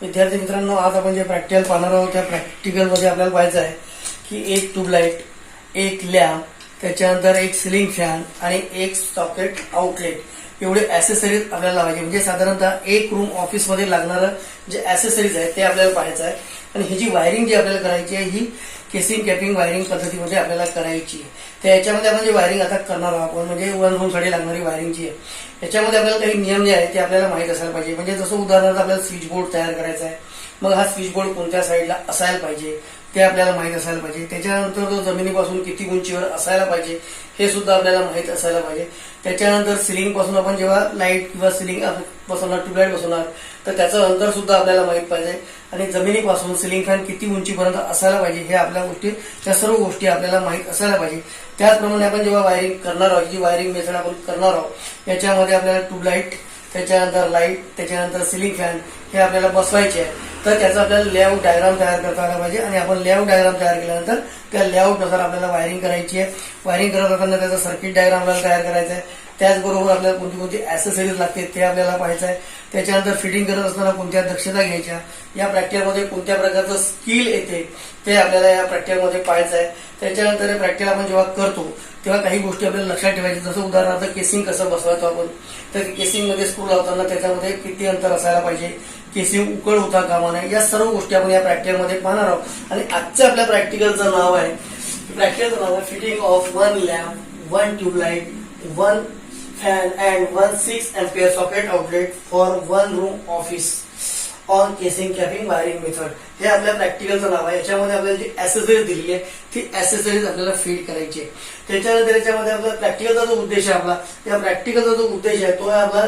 विद्यार्थी मित्रांनो, आज आपण जे प्रॅक्टिकल पाहणार आहोत त्या प्रॅक्टिकलमध्ये आपल्याला पाहायचं आहे की एक ट्यूबलाइट, एक लॅम्प, त्याच्यानंतर एक सिलिंग फॅन आणि एक सॉकेट आउटलेट एवढे ॲसेसरीज आपल्याला लावायचे. म्हणजे साधारणतः एक रूम ऑफिसमध्ये लागणारं जे ॲसेसरीज आहे ते आपल्याला पाहायचं आहे. आणि ही जी वायरिंग जी आपल्याला करायची आहे ही केसिंग कॅपिंग वायरिंग पद्धतीमध्ये आपल्याला करायची आहे. तर याच्यामध्ये आपण जे वायरिंग आता करणार आहोत आपण म्हणजे वन रूमसाठी लागणारी वायरिंग जी आहे याच्यामध्ये आपल्याला काही नियम जे आहे ते आपल्याला माहीत असायला पाहिजे. म्हणजे जसं उदाहरणार्थ आपल्याला स्विच बोर्ड तयार करायचा आहे, मग हा स्विच बोर्ड कोणत्या साईडला असायला पाहिजे ते आपल्याला माहीत असायला पाहिजे. त्याच्यानंतर तो जमिनीपासून किती उंचीवर असायला पाहिजे हे सुद्धा आपल्याला माहीत असायला पाहिजे. त्याच्यानंतर सिलिंग पासून आपण जेव्हा लाईट किंवा सिलिंग बसवणार, ट्यूबलाईट बसवणार तर त्याचं अंतर सुद्धा आपल्याला माहीत पाहिजे. आणि जमिनीपासून सिलिंग फॅन किती उंचीपर्यंत असायला पाहिजे हे आपल्या गोष्टी, त्या सर्व गोष्टी आपल्याला माहीत असायला पाहिजे. त्याचप्रमाणे आपण जेव्हा वायरिंग करणार आहोत, जी वायरिंग मेथड आपण करणार आहोत याच्यामध्ये आपल्याला ट्यूबलाईट, त्याच्यानंतर लाईट, त्याच्यानंतर सिलिंग फॅन हे आपल्याला बसवायचे आहे. तर त्याचा आपल्याला लेआउट डायग्राम तयार करता आला पाहिजे. आणि आपण लेआउट डायग्राम तयार केल्यानंतर त्या लेआउटनुसार आपल्याला वायरिंग करायची आहे. वायरिंग करत असताना त्याचा सर्किट डायग्राम आपल्याला तयार करायचा आहे. त्याचबरोबर आपल्याला कोणती कोणती ॲसेसरीज लागते ते आपल्याला पाहायचं आहे. त्याच्यानंतर फिटिंग करत असताना कोणत्या दक्षता घ्यायच्या, या प्रॅक्टिकलमध्ये कोणत्या प्रकारचं स्किल येते ते आपल्याला या प्रॅक्टिकलमध्ये पाहायचं आहे. त्याच्यानंतर हे प्रॅक्टिकल आपण जेव्हा करतो तेव्हा काही गोष्टी आपल्याला लक्षात ठेवायच्या. जसं उदाहरणार्थ केसिंग कसं बसवायचो आपण, तर केसिंगमध्ये स्क्रू लावताना त्याच्यामध्ये किती अंतर असायला पाहिजे, केसिंग उकळ होता कामा नये, या सर्व गोष्टी आपण या प्रॅक्टिकलमध्ये पाहणार आहोत. आणि आजच्या आपल्या प्रॅक्टिकलचं नाव आहे fitting of one lamp, one tube light, one fan and one 6 ampere socket outlet for one room office on casing capping wiring method. हे आपल्या प्रॅक्टिकलचं नाव आहे. याच्यामध्ये आपल्याला जी ॲसेसरीज दिलेली आहे ती ॲसेसरीज आपल्याला फीड करायची आहे. त्याच्यानंतर याच्यामध्ये आपला प्रॅक्टिकलचा जो उद्देश आहे आपला, या प्रॅक्टिकलचा जो उद्देश आहे तो आहे आपला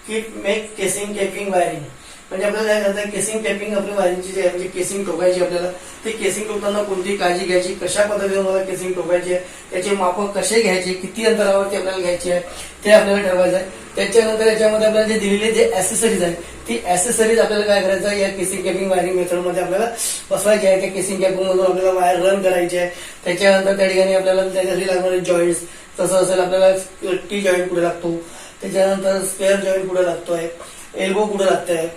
की मेक केसिंग कॅपिंग वायरिंग. म्हणजे आपल्याला काय करायचं, केसिंग कॅपिंग आपली वायरिंगची जी आहे म्हणजे केसिंग ठोकायची आपल्याला, ते केसिंग ठोकताना कोणती काळजी घ्यायची, कशा पद्धतीने मला केसिंग ठोकायची आहे, त्याचे माप कसे घ्यायचे, किती अंतरावरती आपल्याला घ्यायची आहे ते आपल्याला ठरवायचं आहे. त्याच्यानंतर याच्यामध्ये आपल्याला जे दिलेले जे ॲसेसरीज आहे ती ॲसेसरीज आपल्याला काय करायचं आहे, या केसिंग कॅपिंग वायरिंग मेथडमध्ये आपल्याला बसवायची आहे. त्या केसिंग कॅपिंग मधून आपल्याला वायर रन करायची आहे. त्याच्यानंतर त्या ठिकाणी आपल्याला त्याच्यासाठी लागणारे जॉईंट्स, तसं असेल आपल्याला टी जॉईंट कुठे लागतो, त्याच्यानंतर स्पेअर जॉईंट कुठे लागतोय, एल्बो कुठे लागतंय,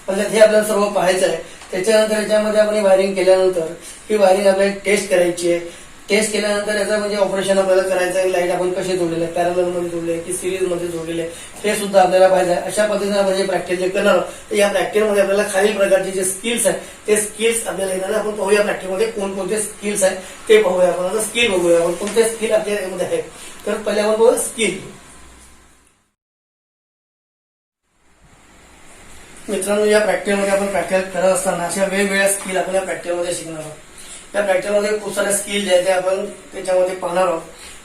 म्हणजे हे आपल्याला सर्व पाहायचं आहे. त्याच्यानंतर याच्यामध्ये आपण वायरिंग केल्यानंतर ही वायरिंग आपल्याला टेस्ट करायची आहे. टेस्ट केल्यानंतर याचं म्हणजे ऑपरेशन आपल्याला करायचं आहे. लाईट आपण कसे जोडलेले आहे, पॅरलल मध्ये जोडले की सिरीज मध्ये जोडलेले हे सुद्धा आपल्याला पाहिजे आहे. अशा पद्धतीने आपण जे प्रॅक्टिकल करणार आहोत तर या प्रॅक्टिकलमध्ये आपल्याला खालील प्रकारचे जे स्किल्स आहेत ते स्किल्स आपल्याला येणार. आपण पाहूया प्रॅक्टिकलमध्ये कोणकोणते स्किल्स आहेत ते पाहूया. आपण आता स्किल बघूया आपण कोणते स्किल आपल्या यामध्ये आहेत. तर पहिले आपण बघूया स्किल. मित्रांनो, या प्रॅक्टिकलमध्ये आपण प्रॅक्टिकल करत असताना अशा वेगवेगळ्या स्किल आपण या प्रॅक्टिकलमध्ये शिकणार आहोत. या प्रॅक्टिकलमध्ये खूप साऱ्या स्किल जे आहेत ते आपण त्याच्यामध्ये पाहणार आहोत.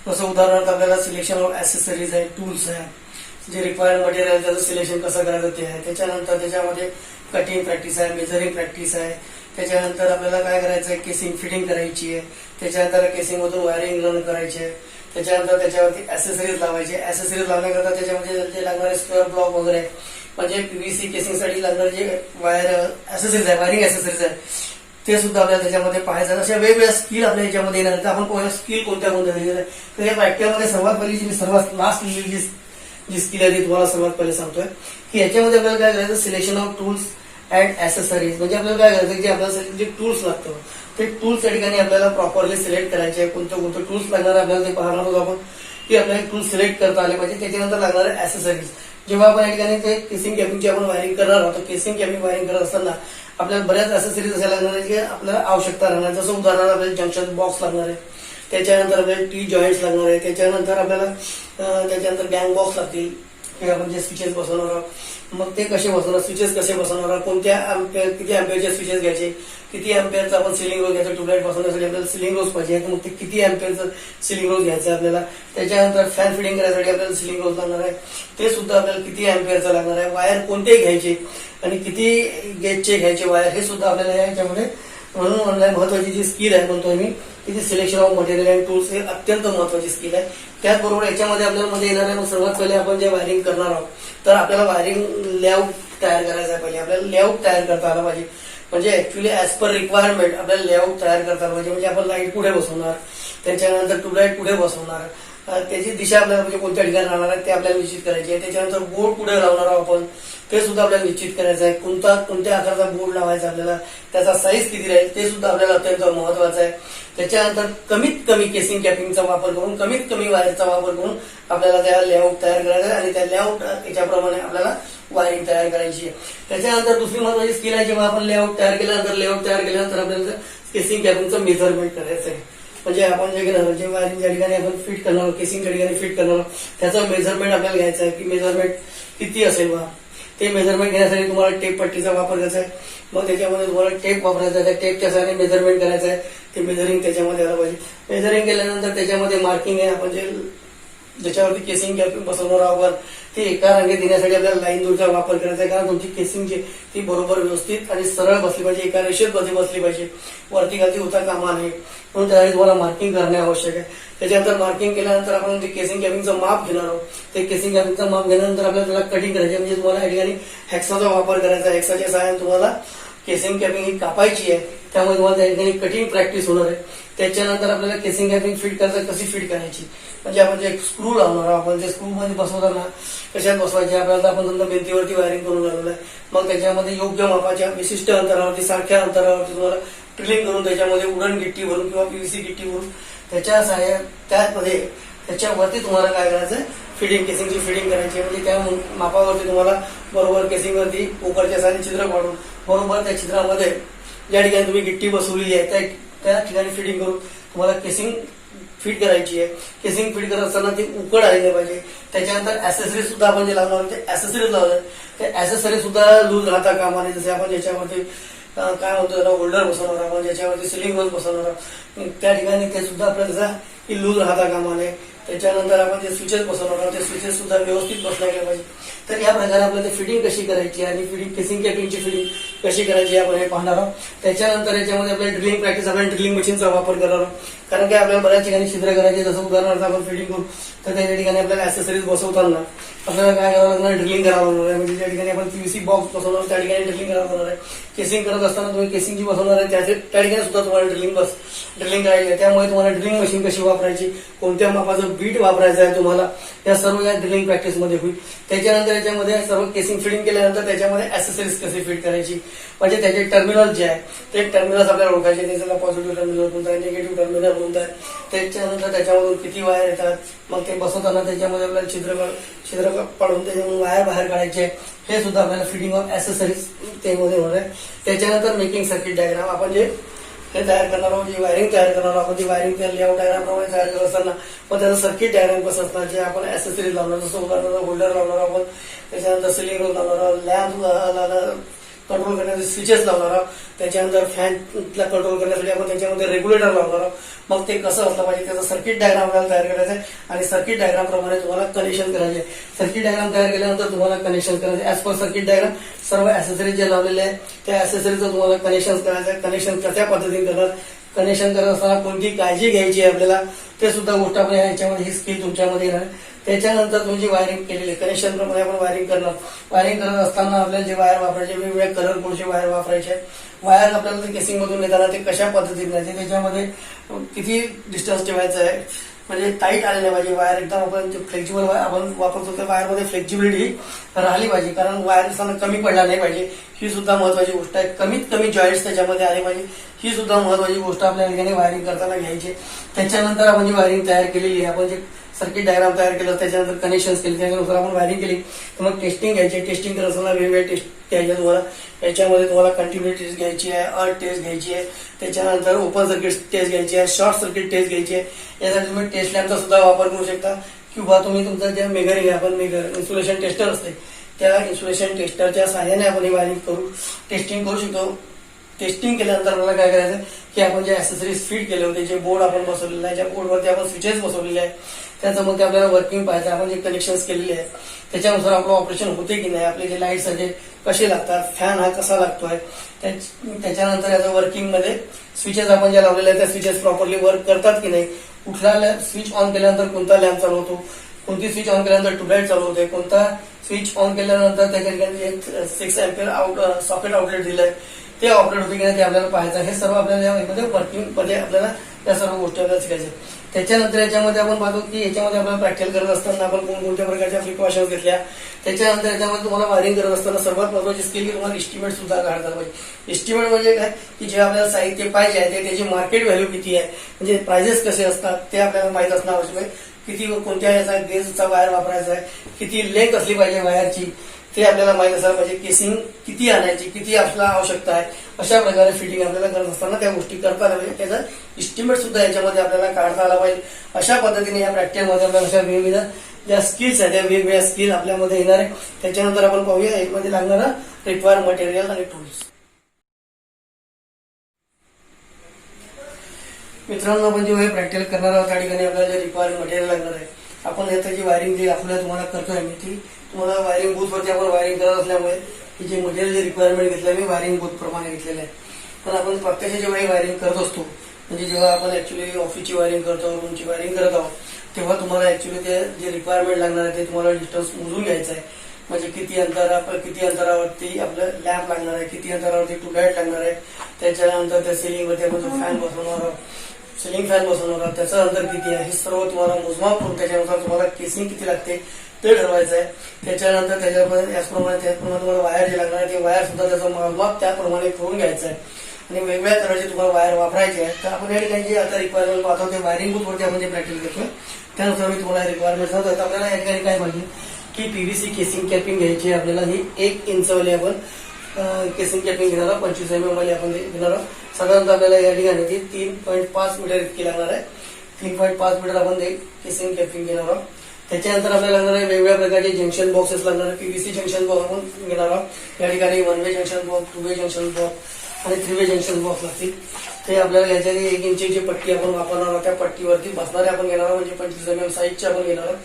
जसं उदाहरणार्थ आपल्याला सिलेक्शन ऑफ ॲसेसरीज आहे, टूल्स आहे, जे रिक्वायर्ड मटेरियल त्याचं सिलेक्शन कसं करायचं ते आहे. त्याच्यानंतर त्याच्यामध्ये कटिंग प्रॅक्टिस आहे, मेजरिंग प्रॅक्टिस आहे. त्याच्यानंतर आपल्याला काय करायचं आहे, केसिंग फिटिंग करायची आहे. त्याच्यानंतर केसिंगमधून वायरिंग रन करायची आहे. त्याच्यानंतर त्याच्यावरती ॲसेसरीज लावायची. ॲसेसरीज लावण्याकरता त्याच्यामध्ये जे लागणारे स्क्वेअर ब्लॉक वगैरे म्हणजे पीव्हीसी केसिंगसाठी लागणारे जे वायर ॲसेसरीज आहे, वायरिंग ॲसेसरीज आहे ते सुद्धा आपल्याला त्याच्यामध्ये पाहायचं. अशा वेगवेगळ्या स्किल आपल्या याच्यामध्ये येणार. तर आपण पाहूया स्किल कोणत्या कोणत्या दिलेल्या आहेत. तर या प्रॅक्टिकलमध्ये सर्वात पहिली जी सर्वात लास्ट लिहिलेली जी स्किल आहे ती तुम्हाला सर्वात पहिले सांगतोय की याच्यामध्ये आपल्याला काय करायचं, selection of tools and accessories. म्हणजे आपल्याला काय करायचं की आपल्याला जे टूल्स लागतं ते टूल्स त्या ठिकाणी आपल्याला प्रॉपरली सिलेक्ट करायचे आहे. कोणते कोणते टूल्स लागणार आपल्याला ते पाहणार आहोत आपण की आपल्याला टूल्स सिलेक्ट करता आले पाहिजे. त्याच्यानंतर लागणारे ॲसेसरीज. जेव्हा आपण या ठिकाणी ते केसिंग कॅपिंगची आपण वायरिंग करणार आहोत, केसिंग कॅपिंग वायरिंग करत असताना आपल्याला बऱ्याच ॲसेसरीज अशा लागणार आहे की आपल्याला आवश्यकता राहणार. जसं उदाहरणार्थ आपल्याला जंक्शन बॉक्स लागणार आहे, त्याच्यानंतर आपल्याला टी जॉईंट्स लागणार आहे, त्याच्यानंतर आपल्याला त्याच्यानंतर गँग बॉक्स लागतील किंवा आपण जे स्विचेस बसवणार आहोत मग ते कसे बसवणार, स्विचेस कसे बसवणार आहोत, कोणत्या किती अँपियरचे स्विचेस घ्यायचे, किती अँपियरचा आपण सिलिंग रोज घ्यायचा. ट्यूबलाईट बसवण्यासाठी आपल्याला सिलिंग रोज पाहिजे मग ते किती अँपियरचं सिलिंग रोज घ्यायचं आपल्याला. त्याच्यानंतर फॅन फिटिंग करायसाठी आपल्याला सिलिंग रोज लागणार आहे, ते सुद्धा आपल्याला किती अँपियरचं लागणार आहे. वायर कोणते घ्यायचे आणि किती गेजचे घ्यायचे वायर हे सुद्धा आपल्याला याच्यामध्ये. म्हणून ऑनलाईन महत्वाची जी स्किल आहे म्हणतोय मी की selection of material and tools हे अत्यंत महत्वाची स्किल आहे. त्याचबरोबर याच्यामध्ये आपल्याला मध्ये येणार आहे सर्वात पहिले आपण जे वायरिंग करणार आहोत तर आपल्याला वायरिंग लेआउट तयार करायचं आहे. पहिले आपल्याला लेआउट तयार करता आला पाहिजे. म्हणजे ऍक्च्युली ऍज पर रिक्वायरमेंट आपल्याला लेआउट तयार करता आला पाहिजे. म्हणजे आपण लाईट कुठे बसवणार, त्याच्यानंतर ट्यूबलाईट कुठे बसवणार, त्याची दिशा आपल्याला म्हणजे कोणत्या ठिकाणी राहणार आहे ते आपल्याला निश्चित करायची आहे. त्याच्यानंतर बोर्ड कुठे लावणार आहोत आपण ते सुद्धा आपल्याला निश्चित करायचं आहे. कोणत्या आकाराचा बोर्ड लावायचा आपल्याला, त्याचा साईज किती राहील ते सुद्धा आपल्याला अत्यंत महत्वाचं आहे. त्याच्यानंतर कमीत कमी केसिंग कॅपिंगचा वापर करून, कमीत कमी वायरचा वापर करून आपल्याला त्या लेआउट तयार करायचा आहे आणि त्या लेआउट याच्याप्रमाणे आपल्याला वायरिंग तयार करायची आहे. त्याच्यानंतर दुसरी महत्वाची स्किल आहे, जेव्हा आपण लेआउट तयार केल्यानंतर आपल्याला केसिंग कॅपिंगचं मेजरमेंट करायचं आहे. म्हणजे आपण जे वायरिंग ज्या ठिकाणी आपण फिट करणार, केसिंग ठिकाणी फिट करणार, त्याचं मेजरमेंट आपल्याला घ्यायचं आहे की मेजरमेंट किती असेल बा. ते मेजरमेंट घेण्यासाठी तुम्हाला टेप पट्टीचा वापर करायचा आहे. मग त्याच्यामध्ये तुम्हाला टेप वापरायचा आहे. त्या टेपच्या सहाय्याने मेजरमेंट करायचं आहे. ते मेजरिंग त्याच्यामध्ये आलं पाहिजे. मेजरिंग केल्यानंतर त्याच्यामध्ये मार्किंग आहे, आपण ज्याच्यावरती केसिंग कॅपिंग बसवणार आहोत ते एका रांगेत देण्यासाठी आपल्याला लाईन दूरचा वापर करायचा आहे. कारण तुमची केसिंग ती बरोबर व्यवस्थित आणि सरळ बसली पाहिजे, एका रेषेत बसली पाहिजे, वरती खालती होता कामा नये. म्हणून त्यासाठी तुम्हाला मार्किंग करणे आवश्यक आहे. त्याच्यानंतर मार्किंग केल्यानंतर आपण जे केसिंग कॅपिंगचं माप घेणार आहोत, ते केसिंग कॅपिंगचं माप घेण्यानंतर आपल्याला त्याला कटिंग करायची आहे. म्हणजे तुम्हाला या ठिकाणी हेक्साचा वापर करायचा आहे. हेक्साच्या सहाय्याने तुम्हाला केसिंग कॅपिंग ही कापायची आहे. त्यामुळे तुम्हाला त्या ठिकाणी कटिंग प्रॅक्टिस होणार आहे. त्याच्यानंतर आपल्याला केसिंग कॅपिंग फिट करायचं, कशी फिट करायची म्हणजे आपण जे स्क्रू लावणार आहोत, आपण जे स्क्रू मध्ये बसवताना कशात बसवायचे आपल्याला, आपण समजा भिंतीवरती वायरिंग करून लावलेलं आहे. मग त्याच्यामध्ये योग्य मापाच्या विशिष्ट अंतरावरती, सारख्या अंतरावरती तुम्हाला ड्रिलिंग करून त्याच्यामध्ये उडण गिट्टी भरून किंवा पीव्हीसी गिट्टी भरून त्याच्यावरती तुम्हाला काय करायचं, केसिंगची फिटिंग करायची. म्हणजे त्या मापावरती तुम्हाला बरोबर केसिंगवरती पोकळच्या साने छिद्र पाडून बरोबर त्या छिद्रामध्ये ज्या ठिकाणी तुम्ही गिट्टी बसवलेली आहे त्या ठिकाणी फिटिंग करून तुम्हाला केसिंग फिट करायची आहे. केसिंग फिट करत असताना ती उकड आली नाही पाहिजे. त्याच्यानंतर ऍसेसरीज सुद्धा आपण जे लावणार ते ऍसेसरीज लावले, ते ऍसेसरीज सुद्धा लूज राहता कामा नये. जसे आपण ज्याच्यावरती काय म्हणतो त्याला होल्डर बसवणार, आपण ज्याच्यावरती सिलिंग रोज बसवणार त्या ठिकाणी ते सुद्धा आपल्याला की लूज राहता कामा नये. त्याच्यानंतर आपण जे स्विचेस बसवणार आहोत ते स्विचेस सुद्धा व्यवस्थित बसल्या गेले पाहिजे. तर या प्रकारे आपल्याला फिटिंग कशी करायची आणि केसिंग कॅपिंगची फिटिंग कशी करायची आपण हे पाहणार आहोत. त्याच्यानंतर याच्यामध्ये आपल्याला ड्रिलिंग प्रॅक्टिस, आपण ड्रिलिंग मशीनचा वापर करणार आहोत. कारण की आपल्याला बऱ्याच ठिकाणी छिद्र करायचे, जसं उदाहरणार्थ आपण फिटिंग करू तर त्या ठिकाणी आपल्याला ऍसेसरीज बसवताना आपल्याला काय करावं लागणार, ड्रिलिंग करावं लागणार आहे. म्हणजे ज्या ठिकाणी आपण पीव्हीसी बॉक्स बसवणार त्या ठिकाणी ड्रिलिंग करावं लागणार आहे. केसिंग करत असताना तुम्ही केसिंग जी बसवणार आहे त्या ठिकाणी सुद्धा तुम्हाला ड्रिलिंग करायची आहे. त्यामुळे तुम्हाला ड्रिलिंग मशीन कशी वापरायची, कोणत्या मापाचं बीट वापरायचं आहे तुम्हाला, या सर्व या ड्रिलिंग प्रॅक्टिसमध्ये होईल. त्याच्यानंतर याच्यामध्ये सर्व केसिंग फिटिंग केल्यानंतर त्याच्यामध्ये ऍसेसरीज कशी फिट करायची, म्हणजे त्याचे टर्मिनल जे आहे ते टर्मिनल्स आपल्याला ओळखायचे. त्याच्याला पॉझिटिव्ह टर्मिनल कोणता आहे, निगेटिव्ह टर्मिनल कोणता आहे, त्याच्यानंतर त्याच्यामधून किती वायर येतात, मग ते बसवताना त्याच्यामध्ये आपल्याला छिद्र पाडून त्याच्यामधून वायर बाहेर काढायचे, हे सुद्धा आपल्याला फिटिंग ऑफ ऍसेसरीज त्यामध्ये होणार आहे. त्याच्यानंतर मेकिंग सर्किट डायग्राम, आपण जे हे तयार करणार आहोत, जी वायरिंग तयार करणार आहोत, ती वायरिंग त्या लेआउट डायग्रामप्रमाणे तयार करत असताना मग त्याचं सर्किट डायग्राम कसं असणार, जे आपण ऍसेसरीज लावणार, जसं उदाहरणार्थ होल्डर लावणार आहोत, त्याच्यानंतर सिलिंग रोड लावणार आहोत, लॅम्प कंट्रोल करण्यासाठी स्विचेस लावणार आहोत, त्याच्यानंतर फॅनला कंट्रोल करण्यासाठी आपण त्याच्यामध्ये रेग्युलेटर लावणार आहोत. मग ते कसं असलं पाहिजे त्याचा सर्किट डायग्राम आपल्याला तयार करायचं आहे आणि सर्किट डायग्राम प्रमाणे तुम्हाला कनेक्शन करायचे. सर्किट डायग्राम तयार केल्यानंतर तुम्हाला कनेक्शन करायचे ऍज पर सर्किट डायग्राम. सर्व ऍसेसरीज जे लावलेले आहेत त्या ऍसेसरीजचं तुम्हाला कनेक्शन करायचं आहे. कनेक्शन कशा पद्धतीने करणार, कनेक्शन करत असताना कोणती काळजी घ्यायची आहे आपल्याला, ते सुद्धा गोष्ट आपण याच्यामध्ये ही स्किल तुमच्यामध्ये येणार आहे. त्याच्यानंतर तुम्ही जी वायरिंग केलेली कनेक्शन प्रमाणे आपण वायरिंग करणार. वायरिंग करत असताना आपल्याला जे वायर वापरायचे, वेगवेगळ्या कलर कोडचे वायर वापरायचे. वायर आपल्याला केसिंग मधून येताना ते कशा पद्धतीने जायचे, त्याच्यामध्ये किती डिस्टन्स ठेवायचं आहे, म्हणजे टाईट आलेले पाहिजे वायर. एकदम आपण फ्लेक्झिबल आपण वापरतो त्या वायरमध्ये फ्लेक्झिबिलिटी राहिली पाहिजे, कारण वायर असताना कमी पडला नाही पाहिजे, ही सुद्धा महत्वाची गोष्ट आहे. कमीत कमी जॉईंट्स त्याच्यामध्ये आले पाहिजे, ही सुद्धा महत्वाची गोष्ट आपल्या ठिकाणी वायरिंग करताना घ्यायची. त्याच्यानंतर आपण जी वायरिंग तयार केलेली आहे, आपण जे सर्किट डायग्राम तयार केलं, त्याच्यानंतर कनेक्शन्स केले, त्याच्यानुसार आपण वायरिंग केली, तर मग टेस्टिंग घ्यायची. टेस्टिंग करत असताना वेगवेगळे टेस्ट घ्यायचे तुम्हाला. याच्यामध्ये तुम्हाला कंटिन्युटी टेस्ट घ्यायची आहे, अर्थ टेस्ट घ्यायची आहे, त्याच्यानंतर ओपन सर्किट टेस्ट घ्यायची आहे, शॉर्ट सर्किट टेस्ट घ्यायची आहे. यासाठी तुम्ही टेस्ट लॅम्पचा सुद्धा वापर करू शकता किंवा तुम्ही तुमचा ज्या मेगरिंग आहे, आपण इन्सुलेशन टेस्टर असते त्या इन्सुलेशन टेस्टरच्या सहाय्याने आपण ही वायरिंग करू टेस्टिंग करू शकतो. टेस्टिंग केल्यानंतर आपल्याला काय करायचं की आपण जे ऍसेसरीज फिट केले होते, जे बोर्ड आपण बसवलेलं आहे, ज्या बोर्डवरती आपण स्विचेस बसवलेले आहे, त्याचं मग ते आपल्याला वर्किंग पाहायचं. आपण जे कनेक्शन्स केलेले आहेत त्याच्यानुसार आपलं ऑपरेशन होते की नाही, आपले जे लाईट्स आहे कसे लागतात, फॅन हा कसा लागतोय, त्याच्यानंतर याचं वर्किंग मध्ये स्विचेस आपण ज्या लावलेल्या आहेत त्या स्विचेस प्रॉपरली वर्क करतात की नाही, कुठला स्विच ऑन केल्यानंतर कोणता लॅम्प चालू होतो, कोणती स्विच ऑन केल्यानंतर ट्यूबलाईट चालू होते, कोणता स्विच ऑन केल्यानंतर त्या ठिकाणी एक 6 अँपियर सॉकेट आउटलेट दिलंय ते ऑपरेट होते की नाही ते आपल्याला पाहायचं. हे सर्व आपल्याला यामध्ये वर्किंग मध्ये आपल्याला या सर्व गोष्टी आपल्याला शिकायच्या. त्याच्यानंतर याच्यामध्ये आपण पाहतो की याच्यामध्ये आपण प्रॅक्टिकल करत असताना आपण कोणत्या प्रकारच्या प्रिकॉशन्स घेतल्या. त्याच्यानंतर याच्यामध्ये तुम्हाला वायरिंग करत असताना सर्वात महत्त्वाची स्किल की तुम्हाला एस्टिमेट सुद्धा काढता पाहिजे. एस्टिमेट म्हणजे काय की जे आपल्याला साहित्य पाहिजे आहे त्याची मार्केट व्हॅल्यू किती आहे, म्हणजे प्राइजेस कसे असतात ते आपल्याला माहित असणं आवश्यक आहे. किती कोणत्या याचा गेजचा वायर वापरायचा आहे, किती लेंथ असली पाहिजे वायरची ते आपल्याला माहित असायला पाहिजे. केसिंग किती आणायची, किती आपल्याला आवश्यकता आहे, अशा प्रकारे फिटिंग आपल्याला करत असताना त्या गोष्टी करता आल्या पाहिजे. त्याचा एस्टिमेट सुद्धा याच्यामध्ये आपल्याला काढता आला पाहिजे. अशा पद्धतीने या प्रॅक्टिकलमध्ये आपल्याला अशा वेगवेगळ्या ज्या स्किल्स आहेत त्या वेगवेगळ्या स्किल आपल्यामध्ये येणार आहे. त्याच्यानंतर आपण पाहूया एकमध्ये लागणारा रिक्वायर्ड मटेरियल आणि टूल्स. मित्रांनो, आपण जेव्हा प्रॅक्टिकल करणार आहोत त्या ठिकाणी आपल्याला जे रिक्वायर्ड मटेरियल लागणार आहे, आपण याची जी वायरिंग जी आपल्याला तुम्हाला करतोय मी ती तुम्हाला वायरिंग बूथवरती आपण वायरिंग करत असल्यामुळे ही जे मटेरियल जे रिक्वायरमेंट घेतलं मी वायरिंग बूथ प्रमाणे घेतलेलं आहे. पण आपण प्रत्यक्ष जेव्हा ही वायरिंग करत असतो, म्हणजे जेव्हा आपण ऍक्च्युली ऑफिसची वायरिंग करतो, रूमची वायरिंग करत आहोत, तेव्हा तुम्हाला ऍक्च्युली ते जे रिक्वायरमेंट लागणार आहे ते तुम्हाला डिस्टन्स मोजून घ्यायचं आहे. म्हणजे किती अंतरावरती आपलं लॅम्प लागणार आहे, किती अंतरावरती ट्यूबलाईट लागणार आहे, त्याच्यानंतर त्या सिलिंगवरती आपण जो फॅन बसवणार आहोत, सिलिंग फॅन बसवणार आहोत, त्याचं अंतर किती आहे हे सर्व तुम्हाला मोजमाप करून त्याच्यानुसार तुम्हाला केसिंग किती लागते ते ठरवायचं आहे. त्याच्यानंतर त्याचप्रमाणे तुम्हाला वायर जे लागणार आहे ते वायर सुद्धा त्याचं मोजमाप त्याप्रमाणे करून घ्यायचं आहे. आणि वेगवेगळ्या तऱ्हेचे तुम्हाला वायर वापरायचे आहे. तर आपण या ठिकाणी जे आता रिक्वायरमेंट पाहतो ते वायरिंग बूथवरती आपण जे प्रॅक्टिस करतोय त्यानुसार मी तुम्हाला रिक्वायरमेंट सांगतो. तर आपल्याला या ठिकाणी काय पाहिजे की पीव्हीसी केसिंग कॅपिंग घ्यायची. आपल्याला ही 1 इंच वाली आपण केसिंग कॅपिंग घेणार आहोत, 25 mm वाली आपण घेणार आहोत. साधारणतः आपल्याला या ठिकाणी ती 3.5 मीटर इतकी लागणार आहे. 3.5 मीटर आपण केसिंग कॅपिंग घेणार आहोत. त्याच्यानंतर आपल्याला लागणार आहे वेगवेगळ्या प्रकारचे जंक्शन बॉक्सेस लागणार आहे. पीव्हीसी जंक्शन बॉक्स आपण घेणार आहोत. या ठिकाणी 1 वे जंक्शन बॉक्स, 2 वे जंक्शन बॉक्स आणि 3 वे जंक्शन बॉक्स लागतील. ते आपल्याला याच्या 1 इंची जी पट्टी आपण वापरणार आहोत त्या पट्टीवरती बसणारे आपण घेणार आहोत, म्हणजे 25 mm साईजचे आपण घेणार आहोत.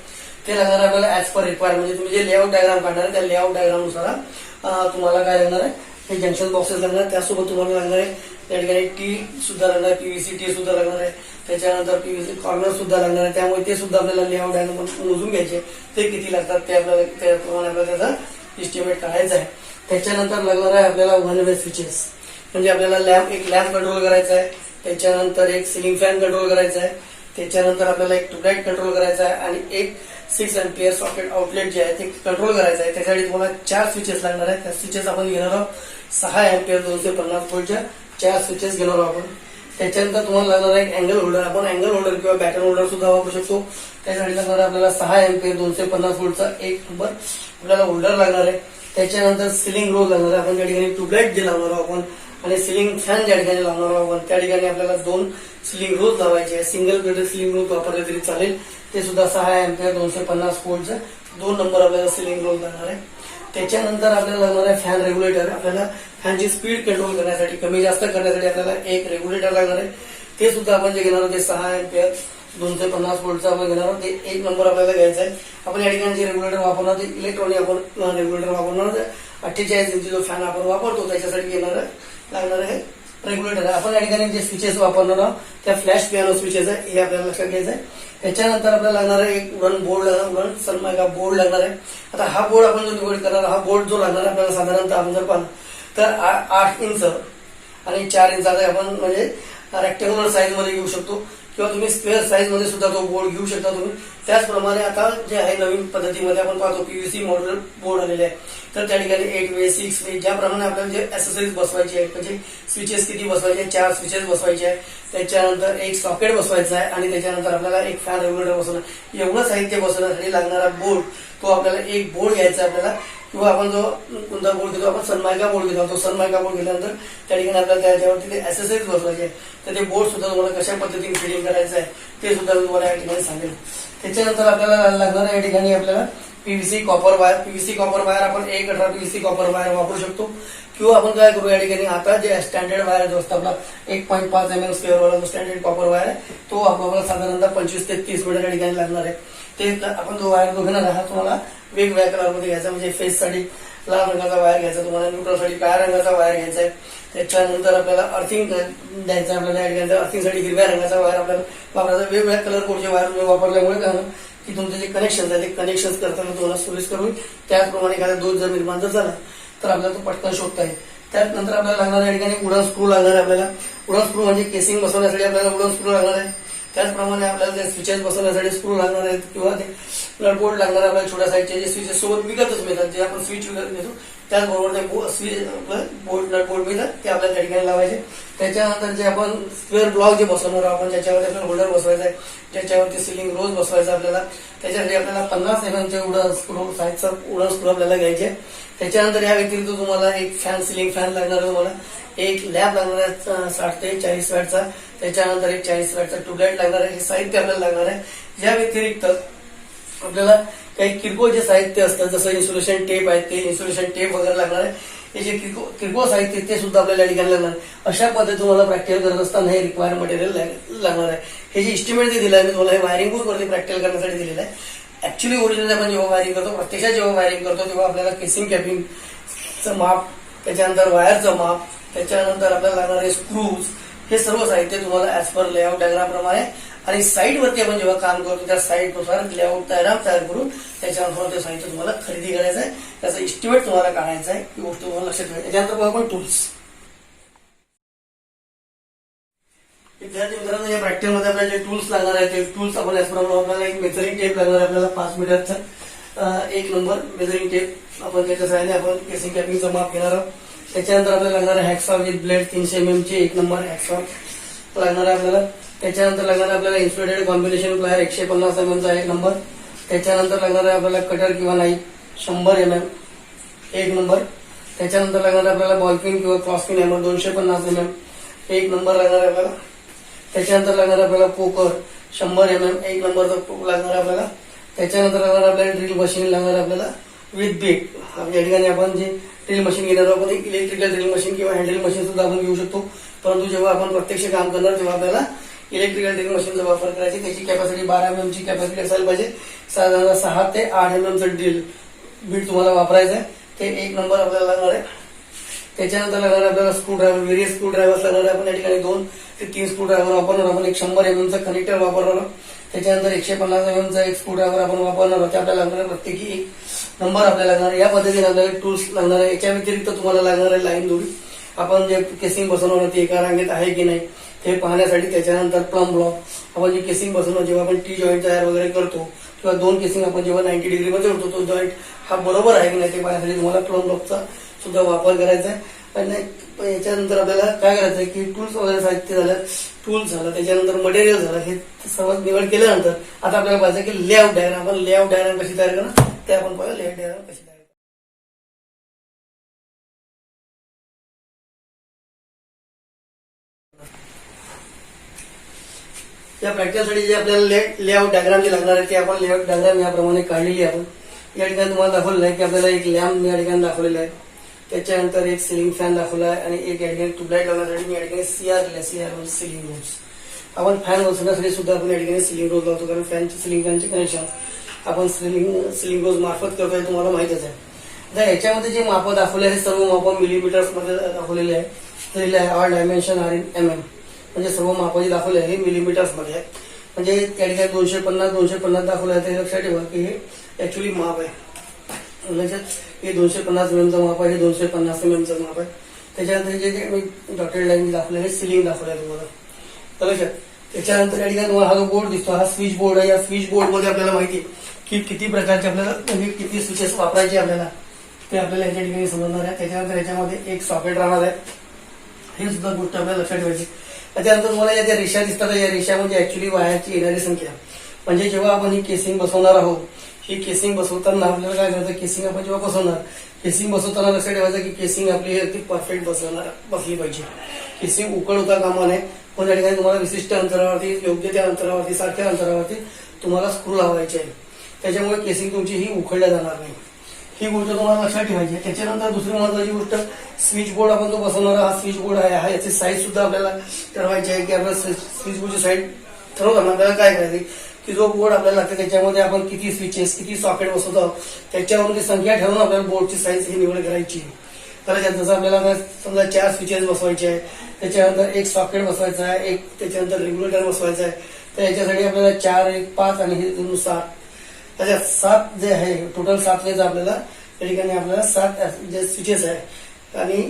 ते लागणार आहे आपल्याला ऍज पर रिक्वायर, म्हणजे तुम्ही जे लेआउट डायग्राम काढणार आहे त्या लेआउट डायग्राम नुसार तुम्हाला काय लागणार आहे हे जंक्शन बॉक्सेस लागणार. त्यासोबत तुम्हाला लागणार आहे त्या ठिकाणी टी सुद्धा लागणार आहे, पीव्हीसी टी सुद्धा लागणार आहे. त्याच्यानंतर पीव्हीसी कॉर्नर सुद्धा लागणार आहे. त्यामुळे ते सुद्धा आपल्याला लेआउट डायग्राम मोजून घ्यायचे, ते किती लागतात ते आपल्याला त्याप्रमाणे आपल्याला त्याचा एस्टिमेट काढायचा आहे. त्याच्यानंतर लागणार आहे आपल्याला 1 वे स्विचेस, म्हणजे आपल्याला एक लॅम्प कंट्रोल करायचा आहे, त्याच्यानंतर एक सिलिंग फॅन कंट्रोल करायचा आहे, त्याच्यानंतर आपल्याला एक ट्यूबलाईट कंट्रोल करायचा आहे आणि एक 6 एम्पियर सॉकेट आउटलेट जे आहे ते कंट्रोल करायचं आहे. त्यासाठी तुम्हाला 4 स्विचेस लागणार आहेत. त्या स्विचेस आपण घेणार आहोत 6 एम्पियर 250 व्होल्टच्या 4 स्विचेस घेणार आहोत आपण. त्याच्यानंतर तुम्हाला लागणार आहे एक अँगल होल्डर. आपण अँगल होल्डर किंवा बॅटन होल्डर सुद्धा वापरू शकतो. त्यासाठी लागणार आहे आपल्याला 6 एम्पियर 250 व्होल्टचा एक नंबर आपल्याला होल्डर लागणार आहे. त्याच्यानंतर सिलिंग रोल लागणार आहे. आपण त्या ठिकाणी ट्यूबलाईट जे लावणार आहोत आपण आणि सिलिंग फॅन ज्या ठिकाणी लावणार आहोत आपण त्या ठिकाणी आपल्याला 2 सिलिंग रोज लावायचे आहे. सिंगल ब्लेडेड सिलिंग रोज वापरले तरी चालेल. ते सुद्धा 6 एम्पियर 250 व्होल्टचा 2 नंबर आपल्याला सिलिंग रोल लागणार आहे. त्याच्यानंतर आपल्याला लागणार आहे फॅन रेग्युलेटर. आपल्याला फॅनची स्पीड कंट्रोल करण्यासाठी, कमी जास्त करण्यासाठी आपल्याला एक रेग्युलेटर लागणार आहे. ते सुद्धा आपण जे घेणार आहोत ते 6 एम्पियर 250 व्होल्टचा आपण घेणार आहोत. ते एक नंबर आपल्याला घ्यायचा आहे. आपण या ठिकाणी जे रेग्युलेटर वापरणार ते इलेक्ट्रॉनिक आपण रेग्युलेटर वापरणार. 48 इंची जो फॅन आपण वापरतो त्याच्यासाठी लागणार आहे रेग्युलेटर. आपण या ठिकाणी जे स्विचेस वापरणार आहोत त्या फ्लॅश पियानो स्विचेस आहे, हे आपल्याला लक्षात घ्यायचं आहे. त्याच्यानंतर आपल्याला लागणार आहे एक वुडन बोर्ड लागणार, वुडन सनमायका बोर्ड लागणार आहे. आता हा बोर्ड आपण जो निवड करणार, हा बोर्ड जो लागणार आपल्याला साधारणतः आपण जर पाहिलं तर 8 इंच आणि 4 इंचाचा आपण म्हणजे रेक्टँग्युलर साईज मध्ये घेऊ शकतो किंवा तुम्ही स्क्वेअर साईज मध्ये सुद्धा तो बोर्ड घेऊ शकता तुम्ही. त्याचप्रमाणे आता जे आहे नवीन पद्धतीमध्ये आपण पाहतो पीव्हीसी मॉड्युलर बोर्ड आलेले आहे. तर त्या ठिकाणी 8 वे 6 वे ज्याप्रमाणे आपल्याला जे ऍक्सेसरीज बसवायची आहे, म्हणजे स्विचेस किती बसवायचे, 4 स्विचेस बसवायचे आहे, त्याच्यानंतर एक सॉकेट बसवायचा आहे आणि त्याच्यानंतर आपल्याला एक फॅन रेग्युलेटर बसवणं, एवढं साहित्य बसवण्यासाठी लागणारा बोर्ड तो आपल्याला एक बोर्ड घ्यायचा आपल्याला. किंवा आपण जो कोणता बोर्ड घेतो, आपण सनमायका बोर्ड घेतो, तो सनमायका बोर्ड घेतल्यानंतर त्या ठिकाणी आपल्याला त्याच्यावरती ते ऍक्सेसरीज बसवायचे आहे. तर ते बोर्ड सुद्धा तुम्हाला कशा पद्धतीने फिटिंग करायचं आहे ते सुद्धा तुम्हाला या ठिकाणी सांगेल. त्याच्यानंतर आपल्याला लागणार आहे या ठिकाणी आपल्याला PVC copper wire. PVC copper wire आपण 1/18 पीव्हीसी कॉपर वायर वापरू शकतो किंवा आपण काय करू या ठिकाणी आता जे स्टँडर्ड वायर जो असतो आपला 1.5 mm स्क्वेअर वाला जो स्टँडर्ड कॉपर वायर आहे तो आपल्याला साधारणतः 25 ते 30 मीटर या ठिकाणी लागणार आहे. ते आपण जो वायर जो घेणार आहे तुम्हाला वेगवेगळ्या कलरमध्ये घ्यायचा, म्हणजे फेस साठी लाल रंगाचा वायर घ्यायचा, तुम्हाला न्यूट्रल साठी काळ्या रंगाचा वायर घ्यायचा आहे. त्याच्यानंतर आपल्याला अर्थिंग द्यायचं, आपल्याला अर्थिंग साठी हिरव्या रंगाचा वायर आपल्याला वापरायचा. वेगवेगळ्या कलर कोडचे वायर तुम्ही वापरल्यामुळे काय होणार की तुमचे जे कनेक्शन आहे ते कनेक्शन करताना तुम्हाला सोयीस्कर होईल. त्याचप्रमाणे एखादा दोष जर निर्माण जर झाला तर आपल्याला तो पटकन शोधता येईल. त्यानंतर आपल्याला लागणार या ठिकाणी वुडन स्क्रू लागणार आहे. आपल्याला वुडन स्क्रू म्हणजे केसिंग बसवण्यासाठी आपल्याला वुडन स्क्रू लागणार आहे. त्याचप्रमाणे आपल्याला ते स्विचेस बसवण्यासाठी स्क्रू लागणार आहेत किंवा ते नट बोल्ट लागणार आपल्याला छोट्या साईजचे जे स्विचेस सोबत विकतच मिळतात, जे आपण स्विच विकत घेतो त्याचबरोबर ते स्विच बोल्ट नट बोल्ट मिळतात ते आपल्याला त्या ठिकाणी लावायचे. त्याच्यानंतर जे आपण स्क्वेअर ब्लॉक जे बसवणार आहोत आपण, ज्याच्यावरती आपल्याला होल्डर बसवायचा आहे, ज्याच्यावरती सिलिंग रोज बसवायचा आपल्याला, त्याच्यासाठी आपल्याला 50 mm चे उडन स्क्रू साईजचा उडन स्क्रू आपल्याला घ्यायचे. त्याच्यानंतर या व्यतिरिक्त तुम्हाला एक फॅन, सिलिंग फॅन लागणार आहे, तुम्हाला एक लॅब लागणार आहे 60 ते 40 वॅटचा, त्याच्यानंतर एक 40 वॅटचा ट्यूबलाइट लागणार आहे. हे साहित्य आपल्याला लागणार आहे. या व्यतिरिक्त आपल्याला काही किरकोळ जे साहित्य असतं जसं इन्सुलेशन टेप आहे ते इन्सुलेशन टेप वगैरे लागणार आहे. हे जे किरकोळ साहित्य ते सुद्धा आपल्याला या ठिकाणी लागणार. अशा पद्धतीने तुम्हाला प्रॅक्टिकल करत असताना हे रिक्वायर्ड मटेरियल लागणार आहे. हे जे इस्टिमेट जे दिलं आहे मी तुम्हाला हे वायरिंग वरती प्रॅक्टिकल करण्यासाठी दिलेलं आहे. ऍक्च्युली ओरिजिनल आपण जेव्हा वायरिंग करतो, प्रत्यक्षात जेव्हा वायरिंग करतो तेव्हा आपल्याला केसिंग कॅपिंगचं माप, त्याच्यानंतर वायरचं माप, त्याच्यानंतर आपल्याला लागणारे स्क्रूज, हे सर्व साहित्य तुम्हाला ऍज पर लेआउट डायग्राम प्रमाणे आणि साईट वरती आपण जेव्हा काम करतो त्या साईट नुसार लेआउट डायग्राम तयार करून त्याच्यानुसार ते साहित्य तुम्हाला खरेदी करायचं आहे, त्याचा इस्टिमेट तुम्हाला काढायचा आहे. ही गोष्ट तुम्हाला लक्षात ठेवायची. त्याच्यानंतर आपण टूल्स. विद्यार्थी मित्रांनो, या प्रॅक्टिकल मध्ये आपल्याला जे टूल्स लागणार आहे ते टूल्स आपण याचप्रमाणे आपल्याला एक मेजरिंग टेप लागणार आहे आपल्याला 5 मीटरचा 1 नंबर मेजरिंग टेप. आपण त्याच्या सहाय्याने आपण केसिंग कॅपिंगचं माप घेणार आहोत. त्याच्यानंतर आपल्याला लागणार आहे हॅकसॉ विथ ब्लेड 300 mm चे 1 नंबर हॅकसॉ लागणार आहे आपल्याला. त्याच्यानंतर लागणार आहे आपल्याला इन्सुलेटेड कॉम्बिनेशन प्लायर 150 mm चा 1 नंबर. त्याच्यानंतर लागणार आहे आपल्याला कटर किंवा नाईफ 100 mm 1 नंबर. त्याच्यानंतर लागणार आहे आपल्याला बॉलपिन किंवा क्रॉसपिन हॅमर 250 mm 1 नंबर लागणार आहे आपल्याला. त्याच्यानंतर लागणार आहे आपल्याला पोकर 100 mm 1 नंबरचा पोक लागणार आहे आपल्याला. त्याच्यानंतर लागणार आपल्याला ड्रिल मशीन लागणार आहे आपल्याला विथ बीट. या ठिकाणी आपण जे ड्रिल मशीन घेणार आहोत आपण इलेक्ट्रिकल ड्रिल मशीन किंवा हँडल मशीन सुद्धा आपण घेऊ शकतो, परंतु जेव्हा आपण प्रत्यक्ष काम करणार तेव्हा आपल्याला इलेक्ट्रिकल ड्रिल मशीनचा वापर करायची. त्याची कॅपॅसिटी 12 mm ची कॅपॅसिटी असायला पाहिजे. साधारण 6 ते 8 mm चं ड्रिल बीट तुम्हाला वापरायचं आहे. ते 1 नंबर आपल्याला लागणार आहे. त्याच्यानंतर लागणार आपल्याला screw driver, various screw driver लागणार आहे. आपण या ठिकाणी 2 ते 3 स्क्रू ड्रायव्हर वापरणार. आपण एक 100 mm चा कनेक्टर वापरणार आहोत. त्याच्यानंतर 150 mm चा एक स्क्रू ड्रायव्हर आपण वापरणार आहोत. आपल्याला लागणार प्रत्येकी 1 नंबर आपल्याला लागणार. या पद्धतीने आपल्याला टूल्स लागणार आहे. याच्या व्यतिरिक्त तुम्हाला लागणार आहे लाईन दोरी. आपण जे केसिंग बसवणार ती एका रांगेत आहे की नाही हे पाहण्यासाठी. त्याच्यानंतर प्लम ब्लॉक, आपण जे केसिंग बसवणार जेव्हा आपण टी जॉईंट तयार वगैरे करतो किंवा 2 केसिंग आपण जेव्हा 90 डिग्री मध्ये होतो तो जॉईंट हा बरोबर आहे की नाही ते पाहण्यासाठी तुम्हाला प्लम ब्लॉकचा सुद्धा वापर करायचा आहे. पण याच्यानंतर आपल्याला काय करायचं आहे की टूल्स वगैरे साहित्य झालं, टूल्स झालं, त्याच्यानंतर मटेरियल झालं, हे सर्व निवड केल्यानंतर आता आपल्याला पाहिजे की लेआउट डायग्राम. आपण लेआउट डायग्राम कशी तयार करणार ते आपण पाहिजे. लेआउट डायग्राम कशी तयार या प्रॅक्टिससाठी जे आपल्याला लेआउट डायग्राम जे लागणार आहे ते आपण लेआउट डायग्राम याप्रमाणे काढलेली आहे. आपण या ठिकाणी तुम्हाला दाखवलेलं आहे की आपल्याला एक लॅम्प या ठिकाणी दाखवलेला आहे. त्याच्यानंतर एक सिलिंग फॅन दाखवला आहे आणि एक या ठिकाणी ट्यूबलाइट लावण्यासाठी मी या ठिकाणी सीआर म्हणजे सिलिंग रोल्स. आपण फॅन बसवण्यासाठी सुद्धा आपण या ठिकाणी सिलिंग रोज लावतो, कारण फॅनचे सिलिंग फॅनचे कनेक्शन आपण सिलिंग रोज मार्फत करतोय तुम्हाला माहितच आहे. आता याच्यामध्ये जे माप दाखवले आहे सर्व माप मिलीमीटर्स मध्ये दाखवलेले आहे. All dimension are in MM, म्हणजे सर्व माप जे दाखवले आहे हे मिलीमीटर्स मध्ये आहे. म्हणजे त्या ठिकाणी 250 दाखवलं आहे. ते लक्षात ठेवा की हे ऍक्च्युली माप आहे. हे 250 mm चं माप आहे, हे 250 mm चं माप आहे. त्याच्यानंतर जे मी डॉटेड लाईन दाखवले हे सिलिंग दाखवलं आहे तुम्हाला लक्षात. त्याच्यानंतर या ठिकाणी तुम्हाला हा जो बोर्ड दिसतो हा स्विच बोर्ड आहे. या स्विच बोर्ड मध्ये आपल्याला माहिती आहे की किती प्रकारचे आपल्याला म्हणजे किती स्विचेस वापरायचे आपल्याला ते आपल्याला याच्या ठिकाणी समजणार आहे. त्याच्यानंतर याच्यामध्ये एक सॉकेट राहणार आहे, हे सुद्धा गोष्ट आपल्याला लक्षात ठेवायची. त्याच्यानंतर तुम्हाला या ज्या रेषा दिसतात या रेषा म्हणजे ऍक्च्युली वायरची येणारी संख्या. म्हणजे जेव्हा आपण ही केसिंग बसवणार आहोत, ही केसिंग बसवताना आपल्याला काय करायचं, केसिंग आपण जेव्हा बसवणार केसिंग बसवताना लक्षात ठेवायचं की केसिंग आपली अगदी परफेक्ट बसली पाहिजे. केसिंग उकळ होता कामा नये. पण त्या ठिकाणी तुम्हाला विशिष्ट अंतरावरती, योग्य त्या अंतरावरती, सारख्या अंतरावरती तुम्हाला स्क्रू लावायचे आहे. त्याच्यामुळे केसिंग तुमची ही उखडल्या जाणार नाही. ही गोष्ट तुम्हाला लक्षात ठेवायची आहे. त्याच्यानंतर दुसरी महत्वाची गोष्ट स्विच बोर्ड आपण जो बसवणारा हा स्विच बोर्ड आहे हा याची साईज सुद्धा आपल्याला ठरवायची आहे की आपल्याला स्विच बोर्डची साईज ठरवताना आपल्याला काय करायचं की जो बोर्ड आपल्याला लागते त्याच्यामध्ये आपण किती स्विचेस किती सॉकेट बसवतो आहोत त्याच्यावरून ती संख्या ठरवून आपल्याला बोर्डची साईज ही निवड करायची आहे. तर जसं आपल्याला समजा 4 स्विचेस बसवायचे आहे, त्याच्यानंतर एक सॉकेट बसवायचा आहे, एक त्याच्यानंतर रेग्युलेटर बसवायचं आहे. तर याच्यासाठी आपल्याला 4, 1, 5 आणि हे 2, 7 त्याच्यात 7 जे आहे टोटल 7 वेळेचा आपल्याला त्या ठिकाणी आपल्याला 7 जे स्विचेस आहे आणि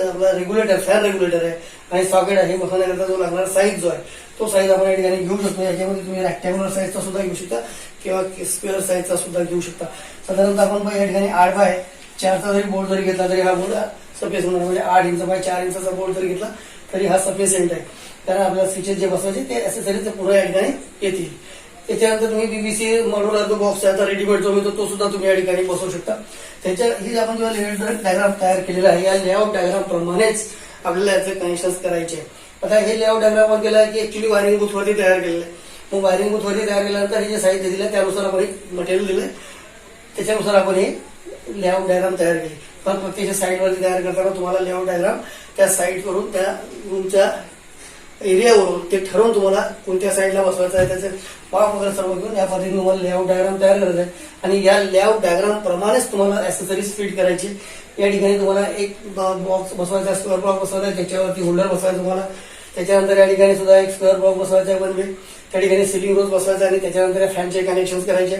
आपला रेग्युलेटर फॅन रेग्युलेटर आहे आणि सॉकेट आहे बसवण्याकरता जो लागणारा साईज जो आहे तो साईज आपण या ठिकाणी घेऊ शकतो. याच्यामध्ये तुम्ही रेक्टँग्युलर साईजचा सुद्धा घेऊ शकता किंवा स्क्वेअर साईजचा सुद्धा घेऊ शकता. साधारणतः आपण या ठिकाणी 8 बाय 4चा जरी बोर्ड जरी घेतला तरी हा बोर्ड सफिशियंट होणार. म्हणजे 8 इंच बाय 4 इंचचा बोर्ड जरी घेतला तरी हा सफिशियंट आहे. कारण आपल्याला स्विचेस जे बसवायचे ते ऍक्सेसरीज पुढे या ठिकाणी येतील. त्याच्यानंतर तुम्ही पीव्हीसी मॉड्युलर जो बॉक्स आहे आता रेडीमेड जो मिळतो तो सुद्धा तुम्ही या ठिकाणी बसवू शकता. त्याच्या ही आपण जेव्हा लेआउट डायग्राम तयार केलेला आहे या लेआउट डायग्राम प्रमाणेच आपल्याला याचे कनेक्शन करायचे आहे. आता हे लेआउट डायग्राम आपण केलं आहे की ऍक्च्युली वायरिंग बूथ वरती तयार केलेलं आहे. मग वायरिंग बूथ वरती तयार केल्यानंतर हे जे साईज दिलं त्यानुसार आपण मटेरियल दिलं त्याच्यानुसार आपण हे लेआउट डायग्राम तयार केले. पण प्रत्यक्ष साईडवरती तयार करताना तुम्हाला लेआउट डायग्राम त्या साईड वरून त्या रूमच्या एरियावरून ते ठरवून तुम्हाला कोणत्या साईडला बसवायचं आहे त्याचे माप वगैरे सर्व घेऊन या पद्धतीने तुम्हाला लेआउट डायग्राम तयार करायचा आहे. आणि या लेआउट डायग्राम प्रमाणेच तुम्हाला ऍक्सेसरीज फिट करायची. या ठिकाणी तुम्हाला एक बॉक्स बसवायचा, स्क्वेअर बॉक्स बसवायचा, त्याच्यावरती होल्डर बसवायचा तुम्हाला. त्याच्यानंतर या ठिकाणी सुद्धा एक स्क्वेअर बॉक्स बसवायचा बनवे, त्या ठिकाणी सिलिंग रोज बसवायचा आणि त्याच्यानंतर फॅनचे कनेक्शन करायचे.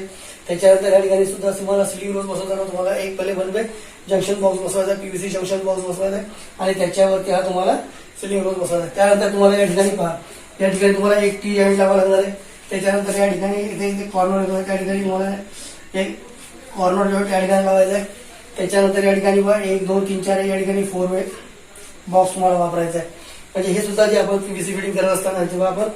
त्याच्यानंतर या ठिकाणी सुद्धा तुम्हाला सिलिंग रोज बसवताना तुम्हाला एक पहिले बनवे जंक्शन बॉक्स बसवायचा, पीव्हीसी जंक्शन बॉक्स बसवायचा आणि त्याच्यावरती हा तुम्हाला सिलिंग रोज बसवायचा. त्यानंतर तुम्हाला या ठिकाणी पहा या ठिकाणी तुम्हाला एक टी जॉईंट लावावं लागणार आहे. त्याच्यानंतर या ठिकाणी इथे कॉर्नर त्या ठिकाणी तुम्हाला एक कॉर्नर जॉईंट या ठिकाणी लावायचा आहे. त्याच्यानंतर या ठिकाणी 1 2 3 4 या ठिकाणी 4 वे बॉक्स तुम्हाला वापरायचा आहे. म्हणजे हे सुद्धा जे आपण पीव्हीसी फिटिंग करत असताना जेव्हा आपण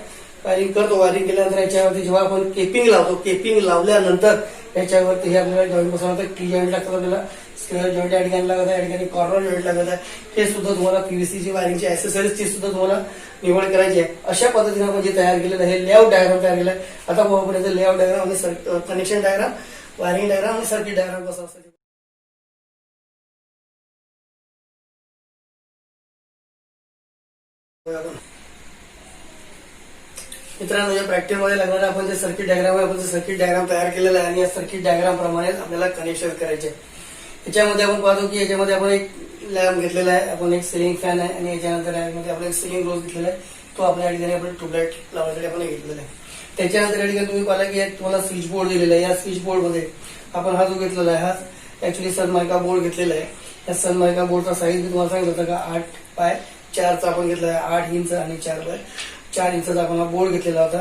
वायरिंग करतो, वायरिंग केल्यानंतर याच्यावरती जेव्हा आपण केपिंग लावतो, केपिंग लावल्यानंतर याच्यावरती हे आपल्याला जॉईंट बसवणार टी जॉईंट लागतात, आपल्याला स्क्वेअर जॉईंट या ठिकाणी लागत आहे, या ठिकाणी कॉर्नर जॉईंट लागत आहे. हे सुद्धा तुम्हाला पीव्हीसीची वायरिंगची ऍक्सेसरीजची सुद्धा तुम्हाला निवड करायची आहे. अशा पद्धतीने आपण जे तयार केलेलं आहे लेआउट डायग्राम तयार केला आहे. आता आपण लेआउट डायग्राम आणि कनेक्शन डायग्राम, वायरिंग डायग्राम आणि सर्किट डायग्राम कसं असतं मित्रांनो. या प्रॅक्टिसमध्ये लागणारा आपण जे सर्किट डायग्राम आहे आपण सर्किट डायग्राम तयार केलेला आहे आणि या सर्किट डायग्राम प्रमाणे आपल्याला कनेक्शन करायचे. याच्यामध्ये आपण पाहतो की याच्यामध्ये आपण एक लॅम्प घेतलेला आहे, आपण एक सिलिंग फॅन आहे आणि याच्यानंतर यामध्ये आपण एक सिलिंग रोज घेतलेला आहे. तो आपल्या ठिकाणी आपण ट्यूबलाईट लावण्यासाठी आपण घेतलेला आहे. त्याच्यानंतर या ठिकाणी तुम्ही पाहिला की तुम्हाला स्विच बोर्ड दिलेला आहे. या स्विच बोर्ड मध्ये आपण हा जो घेतलेला आहे हा ऍक्च्युली सनमायका बोर्ड घेतलेला आहे. या सनमायका बोर्डचा साईज मी तुम्हाला सांगितलं होतं का 8 बाय 4चा आपण घेतला आहे. 8 इंच आणि 4 बाय 4 इंचचा आपण हा बोर्ड घेतलेला होता.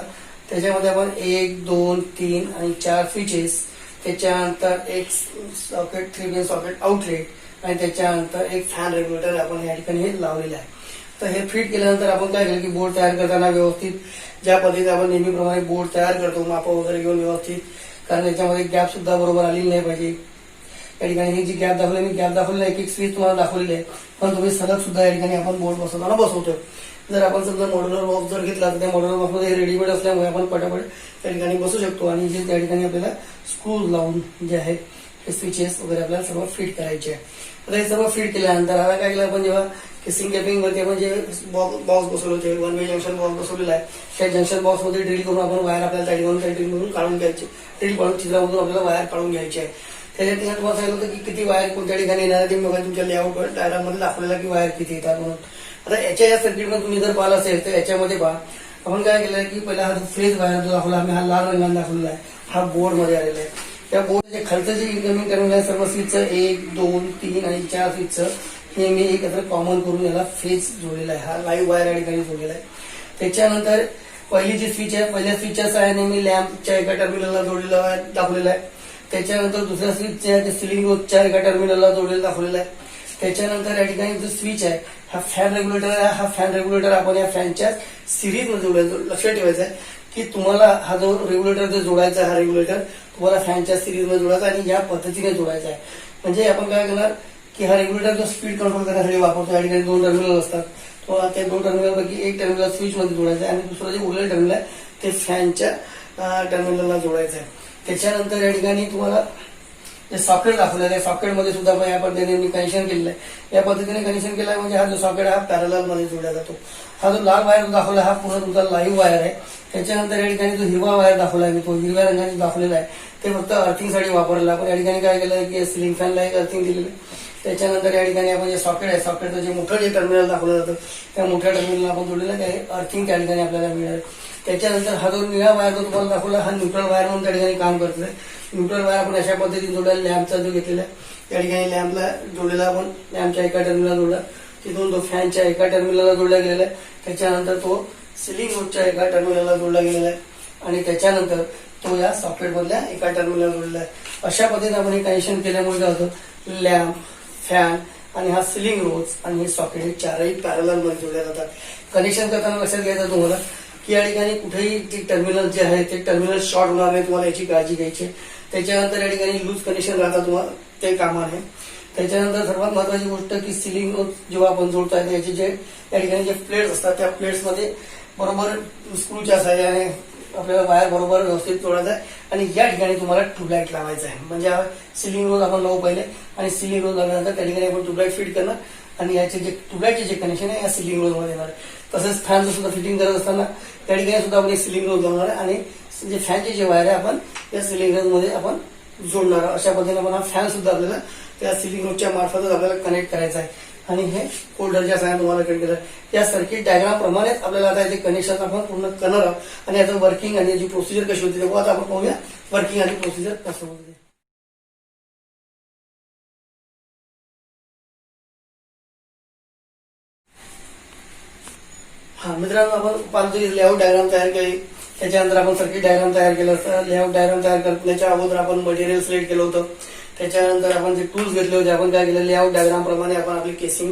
त्याच्यामध्ये आपण 1 2 3 आणि 4 स्विचेस, त्याच्यानंतर एक सॉकेट 3 पिन सॉकेट आउटलेट आणि त्याच्यानंतर एक फॅन रेग्युलेटर आपण या ठिकाणी हे लावलेलं आहे. तर हे फिट केल्यानंतर आपण काय केलं की बोर्ड तयार करताना व्यवस्थित ज्या पद्धतीने आपण नेहमीप्रमाणे बोर्ड तयार करतो माप वगैरे घेऊन व्यवस्थित, कारण याच्यामध्ये गॅप सुद्धा बरोबर आलेली नाही पाहिजे. या ठिकाणी ही जी गॅप दाखवली मी गॅप दाखवलेला एक स्विच तुम्हाला दाखवलेली आहे, पण तुम्ही सलग सुद्धा या ठिकाणी आपण बोर्ड बसवताना बसवतो. जर आपण समजा मॉड्युलर बॉक्स जर घेतला तर त्या मॉड्युलर बॉक्समध्ये रेडीमेड असल्यामुळे आपण पटापट त्या ठिकाणी बसू शकतो आणि जे त्या ठिकाणी आपल्याला स्क्रूज लावून जे आहे हे स्विचेस वगैरे आपल्याला सर्व फिट करायचे आहे. आता हे सर्व फिट केल्यानंतर आता काय केलं आपण जेव्हा केसिंग कॅपिंग वरती आपण जे बॉक्स बसवले होते, 1 वे जंक्शन बॉक्स बसवलेला आहे, त्या जंक्शन बॉक्स मध्ये ड्रिल करून आपण वायर आपल्याला त्या ठिकाणी ड्रिल करून काढून घ्यायचे. ड्रिल काढून छिद्रामधून आपल्याला वायर काढून घ्यायचे आहे. त्याच्यात तुम्हाला सांगितलं होतं की किती वायर कोणत्या ठिकाणी येणार आहे ते बघा तुमच्या लेआउट डायग्राम मध्ये दाखवलेला की वायर किती येतात म्हणून. आता याच्या या सर्किटमध्ये तुम्ही जर पाहिलं असेल तर याच्यामध्ये पहा आपण काय केलं की पहिला हा जो फेज वायर जो दाखवला आम्ही हा लाल रंगाने दाखवलेला आहे, हा बोर्ड मध्ये आलेला आहे. त्या बोर्डचे खालचं जे इन्कमिंग टर्मिनल आहे सर्व स्विचचं 1 2 3 आणि 4 स्विचचं हे मी एकत्र कॉमन करून याला फेज जोडलेला आहे. हा लाईव्ह वायर या ठिकाणी जोडलेला आहे. त्याच्यानंतर पहिली जी स्विच आहे पहिल्या स्विचच्या सहाय्याने मी लॅम्पच्या एका टर्मिनलला जोडलेला आहे दाखवलेला आहे. त्याच्यानंतर दुसऱ्या स्विच आहे ते सिलिंग रोजच्या एका टर्मिनलला जोडलेला दाखवलेला आहे. त्याच्यानंतर या ठिकाणी जो स्विच आहे हा फॅन रेग्युलेटर आहे. हा फॅन रेग्युलेटर आपण या फॅनच्या सिरीज मध्ये जोडायचा. लक्षात ठेवायचं आहे की तुम्हाला हा जो रेग्युलेटर जो जोडायचा आहे हा रेग्युलेटर तुम्हाला फॅनच्या सिरीज मध्ये जोडायचा आणि या पद्धतीने जोडायचा आहे. म्हणजे आपण काय करणार की हा रेग्युलेटर जो स्पीड कंट्रोल करण्यासाठी वापरतो या ठिकाणी 2 टर्मिनल असतात. तो त्या 2 टर्मिनलपैकी एक टर्मिनल स्विच मध्ये जोडायचा आहे आणि दुसरं जे उरलेलं टर्मिनल आहे ते फॅनच्या टर्मिनलला जोडायचं आहे. त्याच्यानंतर या ठिकाणी तुम्हाला जे सॉकेट दाखवलेलं आहे सॉकेटमध्ये सुद्धा या पद्धतीने मी कनेक्शन केलेलं आहे. या पद्धतीने कनेक्शन केलं आहे म्हणजे हा जो सॉकेट हा पॅरलल मध्ये जोडला जातो. हा जो लाल वायर दाखवला हा पूर्ण तुमचा लाईव्ह वायर आहे. त्याच्यानंतर या ठिकाणी जो हिरवा वायर दाखवला आहे मी तो हिरव्या रंगाने दाखवलेला आहे ते फक्त अर्थिंगसाठी वापरलेला. आपण या ठिकाणी काय केलं की सिलिंग फॅनला एक अर्थिंग दिलेलं आहे. त्याच्यानंतर या ठिकाणी आपण जे सॉकेट आहे सॉकेटचं जे मोठं जे टर्मिनल दाखवलं जातं त्या मोठ्या टर्मिनलला आपण जोडलेलं आहे अर्थिंग त्या ठिकाणी आपल्याला मिळेल. त्याच्यानंतर हा जो निळा वायर जो तुम्हाला दाखवला हा न्यूट्रल वायर म्हणून त्या ठिकाणी काम करतोय. न्यूट्रल वायर आपण अशा पद्धतीने जोडला लॅम्पचा जो घेतलेला आहे त्या ठिकाणी लॅम्पला जोडलेला आपण लॅम्पच्या एका टर्मिनलला जोडला. तिथून तो फॅनच्या एका टर्मिनलला जोडला गेलेला आहे, त्याच्यानंतर तो सिलिंग रोडच्या एका टर्मिनलला जोडला गेलेला आहे आणि त्याच्यानंतर तो या सॉकेट मधल्या एका टर्मिनलला जोडलेला आहे. अशा पद्धतीने आपण हे कनेक्शन केल्यामुळे काय होतं, लॅम्प, फॅन आणि हा सिलिंग रोज आणि हे सॉकेट हे चारही पॅरलल मध्ये जोडले जातात. कनेक्शन करताना लक्षात घ्यायचं तुम्हाला की या ठिकाणी कुठेही ते टर्मिनल जे आहे ते टर्मिनल शॉर्ट होणार नाही, तुम्हाला याची काळजी घ्यायची. त्याच्यानंतर या ठिकाणी लूज कनेक्शन राहतात तुम्हाला ते काम आहे. त्याच्यानंतर सर्वात महत्वाची गोष्ट की सिलिंग रोज जेव्हा आपण जोडतो याचे जे या ठिकाणी जे प्लेट्स असतात त्या प्लेट्स मध्ये बरोबर स्क्रूच्या साहाय्याने आपल्याला वायर बरोबर व्यवस्थित जोडायचा आहे आणि या ठिकाणी तुम्हाला ट्यूबलाईट लावायचा आहे. म्हणजे सिलिंग रोज आपण लावू पहिले आणि सिलिंग रोज लावल्यानंतर त्या ठिकाणी आपण ट्यूबलाईट फिट करणार आणि याचे जे ट्यूबलाईटचे जे कनेक्शन आहे या सिलिंग रोज मध्ये येणार. तसंच फॅनचं सुद्धा फिटिंग करत असताना त्या ठिकाणी सुद्धा आपण सिलिंग रोज लावणार आहे आणि जे फॅनचे जे वायर आहे आपण या सिलिंग रोज मध्ये आपण जोडणार. अशा पद्धतीने आपण हा फॅन सुद्धा आपल्याला त्या सिलिंग रोजच्या मार्फतच आपल्याला कनेक्ट करायचा आहे आणि हे होल्डरच्या साहाय्याने तुम्हाला कनेक्ट करायचं. या सर्किट डायग्राम प्रमाणेच आपल्याला आता याचे कनेक्शन आपण पूर्ण करणार आहोत आणि याचं वर्किंग आणि याची प्रोसिजर कशी होती तेव्हा आता आपण पाहूया वर्किंग आणि प्रोसिजर कसं होते. हा मित्रांनो, आपण पाहतो लेआउट डायग्राम तयार केली, त्याच्यानंतर आपण सर्किट डायग्राम तयार केलं असतं. लेआउट डायग्राम तयार करण्याच्या अगोदर आपण मटेरियल सिलेक्ट केलं होतं. त्याच्यानंतर आपण जे टूल्स घेतले होते आपण काय केलं, लेआउट डायग्राम प्रमाणे आपण आपली केसिंग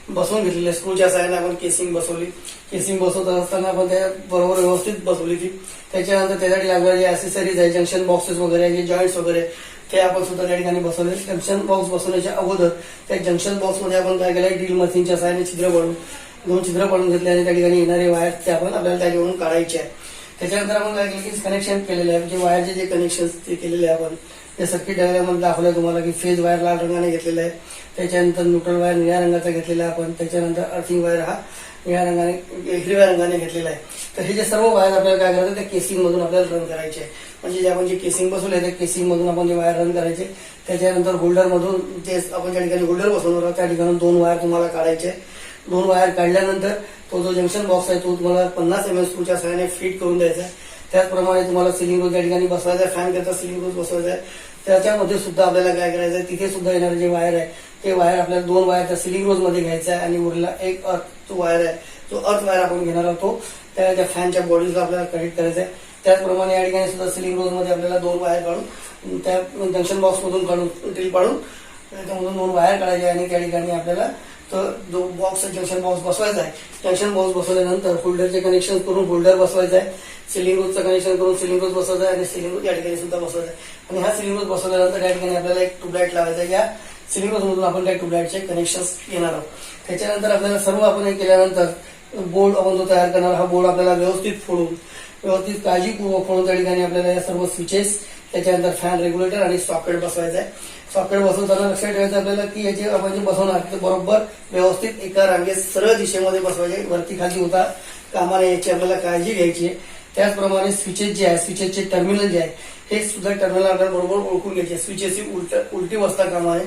बसवून घेतलेली. स्क्रूच्या साहाय्याने आपण केसिंग बसवली. केसिंग बसवत असताना आपण त्या बरोबर व्यवस्थित बसवली ती. त्याच्यानंतर त्यासाठी लागणारे जे ऍक्सेसरीज आहे, जंक्शन बॉक्सेस वगैरे, जे जॉईंट्स वगैरे ते आपण सुद्धा त्या ठिकाणी बसवले. जंक्शन बॉक्स बसवण्याच्या अगोदर त्या जंक्शन बॉक्स मध्ये आपण काय केलं, ड्रिल मशीनच्या साहाय्याने छिद्र पाडून 2 छिद्र पाडून घेतले आणि त्या ठिकाणी येणारे वायर ते आपण आपल्याला त्याच्यावरून काढायचे आहे. त्याच्यानंतर आपण काय केलं की कनेक्शन केलेले आहे, जे वायरचे जे कनेक्शन ते केलेले आहे आपण या सर्किट डायग्राम मध्ये दाखवलं तुम्हाला की फेज वायर लाल रंगाने घेतलेला आहे, त्याच्यानंतर न्यूट्रल वायर निळ्या रंगाचा घेतलेला आहे आपण, त्याच्यानंतर अर्थिंग वायर हा निळ्या रंगाने हिरव्या रंगाने घेतलेला आहे. तर हे जे सर्व वायर आपल्याला काय करायचं, त्या केसिंग मधून आपल्याला रन करायचे आहे. म्हणजे जे आपण जे केसिंग बसवले त्या केसिंग मधून आपण जे वायर रन करायचे. त्याच्यानंतर होल्डर मधून जे आपण ज्या ठिकाणी होल्डर बसवणार आहोत त्या ठिकाणी 2 वायर तुम्हाला काढायचे. 2 वायर काढल्यानंतर तो जो जंक्शन बॉक्स आहे तो तुम्हाला 50 mm स्क्रूच्या सहाय्याने फिट करून द्यायचा आहे. त्याचप्रमाणे तुम्हाला सिलिंग रोज त्या ठिकाणी बसवायचा आहे, फॅन करता सिलिंग रोज बसवायचा आहे. त्याच्यामध्ये सुद्धा आपल्याला काय करायचं आहे, तिथे सुद्धा येणारे जे वायर आहे ते वायर आपल्याला 2 वायर त्या सिलिंग रोज मध्ये घ्यायचा आहे आणि उरलेला एक अर्थ वायर आहे, जो अर्थ वायर आपण घेणार आहोत तो त्या फॅनच्या बॉडीला आपल्याला कनेक्ट करायचा आहे. त्याचप्रमाणे या ठिकाणी सुद्धा सिलिंग रोज मध्ये आपल्याला 2 वायर काढून त्या जंक्शन बॉक्स मधून काढून ड्रिल पाडून त्याच्यामधून 2 वायर काढायचे आणि त्या ठिकाणी आपल्याला तर जो बॉक्स जंक्शन बॉक्स बसवायचा आहे. जंक्शन बॉक्स बसवल्यानंतर होल्डरचे कनेक्शन करून होल्डर बसवायचा आहे, सिलिंग रोजचं कनेक्शन करून सिलिंग रोज बसवायचा आहे आणि सिलिंग रोज या ठिकाणी सुद्धा बसवायचा आहे. आणि हा सिलिंग रोज बसवल्यानंतर या ठिकाणी आपल्याला एक ट्यूबलाईट लावायचा आहे. या सिलिंग रोज मधून आपण त्या ट्यूबलाईटचे कनेक्शन येणार आहोत. त्याच्यानंतर आपल्याला सर्व आपण हे केल्यानंतर बोर्ड आपण जो तयार करणार हा बोर्ड आपल्याला व्यवस्थित फोडून व्यवस्थित काळजीपूर्वक फोडून त्या ठिकाणी आपल्याला या सर्व स्विचेस, त्याच्यानंतर फॅन रेग्युलेटर आणि सॉकेट बसवायचं आहे. सॉकेट बसवताना लक्षात ठेवायचं आपल्याला की याचे आपण जे बसवणार ते बरोबर व्यवस्थित एका रांगेत सरळ दिशेमध्ये बसवायचे, वरती खाली होता कामा नये याची आपल्याला काळजी घ्यायची आहे. त्याचप्रमाणे स्विचेस जे आहे, स्विचेसचे टर्मिनल जे आहे हे सुद्धा टर्मिनल आपल्याला बरोबर ओळखून घ्यायचे. स्विचेसची उलटी बसता कामा नये.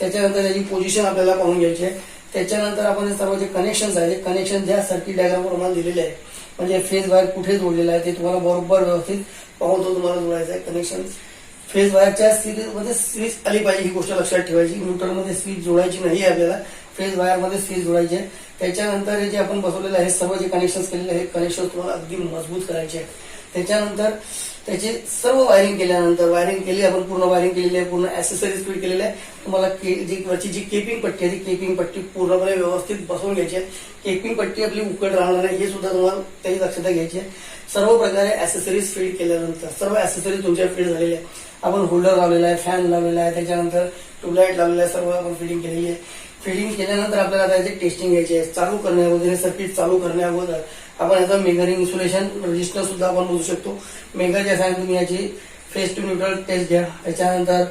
त्याच्यानंतर त्याची पोझिशन आपल्याला पाहून घ्यायची आहे. त्याच्यानंतर आपण सर्व जे कनेक्शन आहे, कनेक्शन ज्या सर्किट डायग्राम प्रमाणे दिलेले आहे, म्हणजे फेज वायर कुठे जोडलेला आहे ते तुम्हाला बरोबर व्यवस्थित पाहून तो तुम्हाला जोडायचा आहे. कनेक्शन फेज वायरच्या सिरीजमध्ये स्विच आली पाहिजे ही गोष्ट लक्षात ठेवायची. न्यूट्रल मध्ये स्विच जोडायची नाही आपल्याला, फेज वायर मध्ये स्विच जोडायची आहे. त्याच्यानंतर हे जे आपण बसवलेलं आहे सर्व जे कनेक्शन केलेले आहे कनेक्शन तुम्हाला अगदी मजबूत करायचे आहे. त्याच्यानंतर त्याचे सर्व वायरिंग केल्यानंतर वायरिंग केली आपण, पूर्ण वायरिंग केलेली आहे, पूर्ण ऍक्सेसरीज फिट केलेले आहे. तुम्हाला जी वरची जी केपिंग पट्टी आहे ती केपिंग पट्टी पूर्णपणे व्यवस्थित बसवून घ्यायची आहे. केपिंग पट्टी आपली उकड राहणार नाही हे सुद्धा तुम्हाला त्याची दक्षता घ्यायची आहे. सर्व प्रकारे ऍक्सेसरीज फिट केल्यानंतर सर्व ऍक्सेसरीज तुमच्या फिट झालेले आहे. आपण होल्डर लावलेला आहे, फॅन लावलेला आहे, त्याच्यानंतर ट्यूबलाईट लावलेला आहे, सर्व आपण फिटिंग केलेली आहे. फिटिंग केल्यानंतर आपल्याला त्याची टेस्टिंग घ्यायची आहे. चालू करण्याअगोदर सर्किट चालू करण्याअगोदर आपण याचा मेगरिंग इन्सुलेशन रजिस्टर सुद्धा आपण मोजू शकतो. मेगरच्या साहाय्याने तुम्ही याची फेस टू न्यूट्रल टेस्ट घ्या, त्याच्यानंतर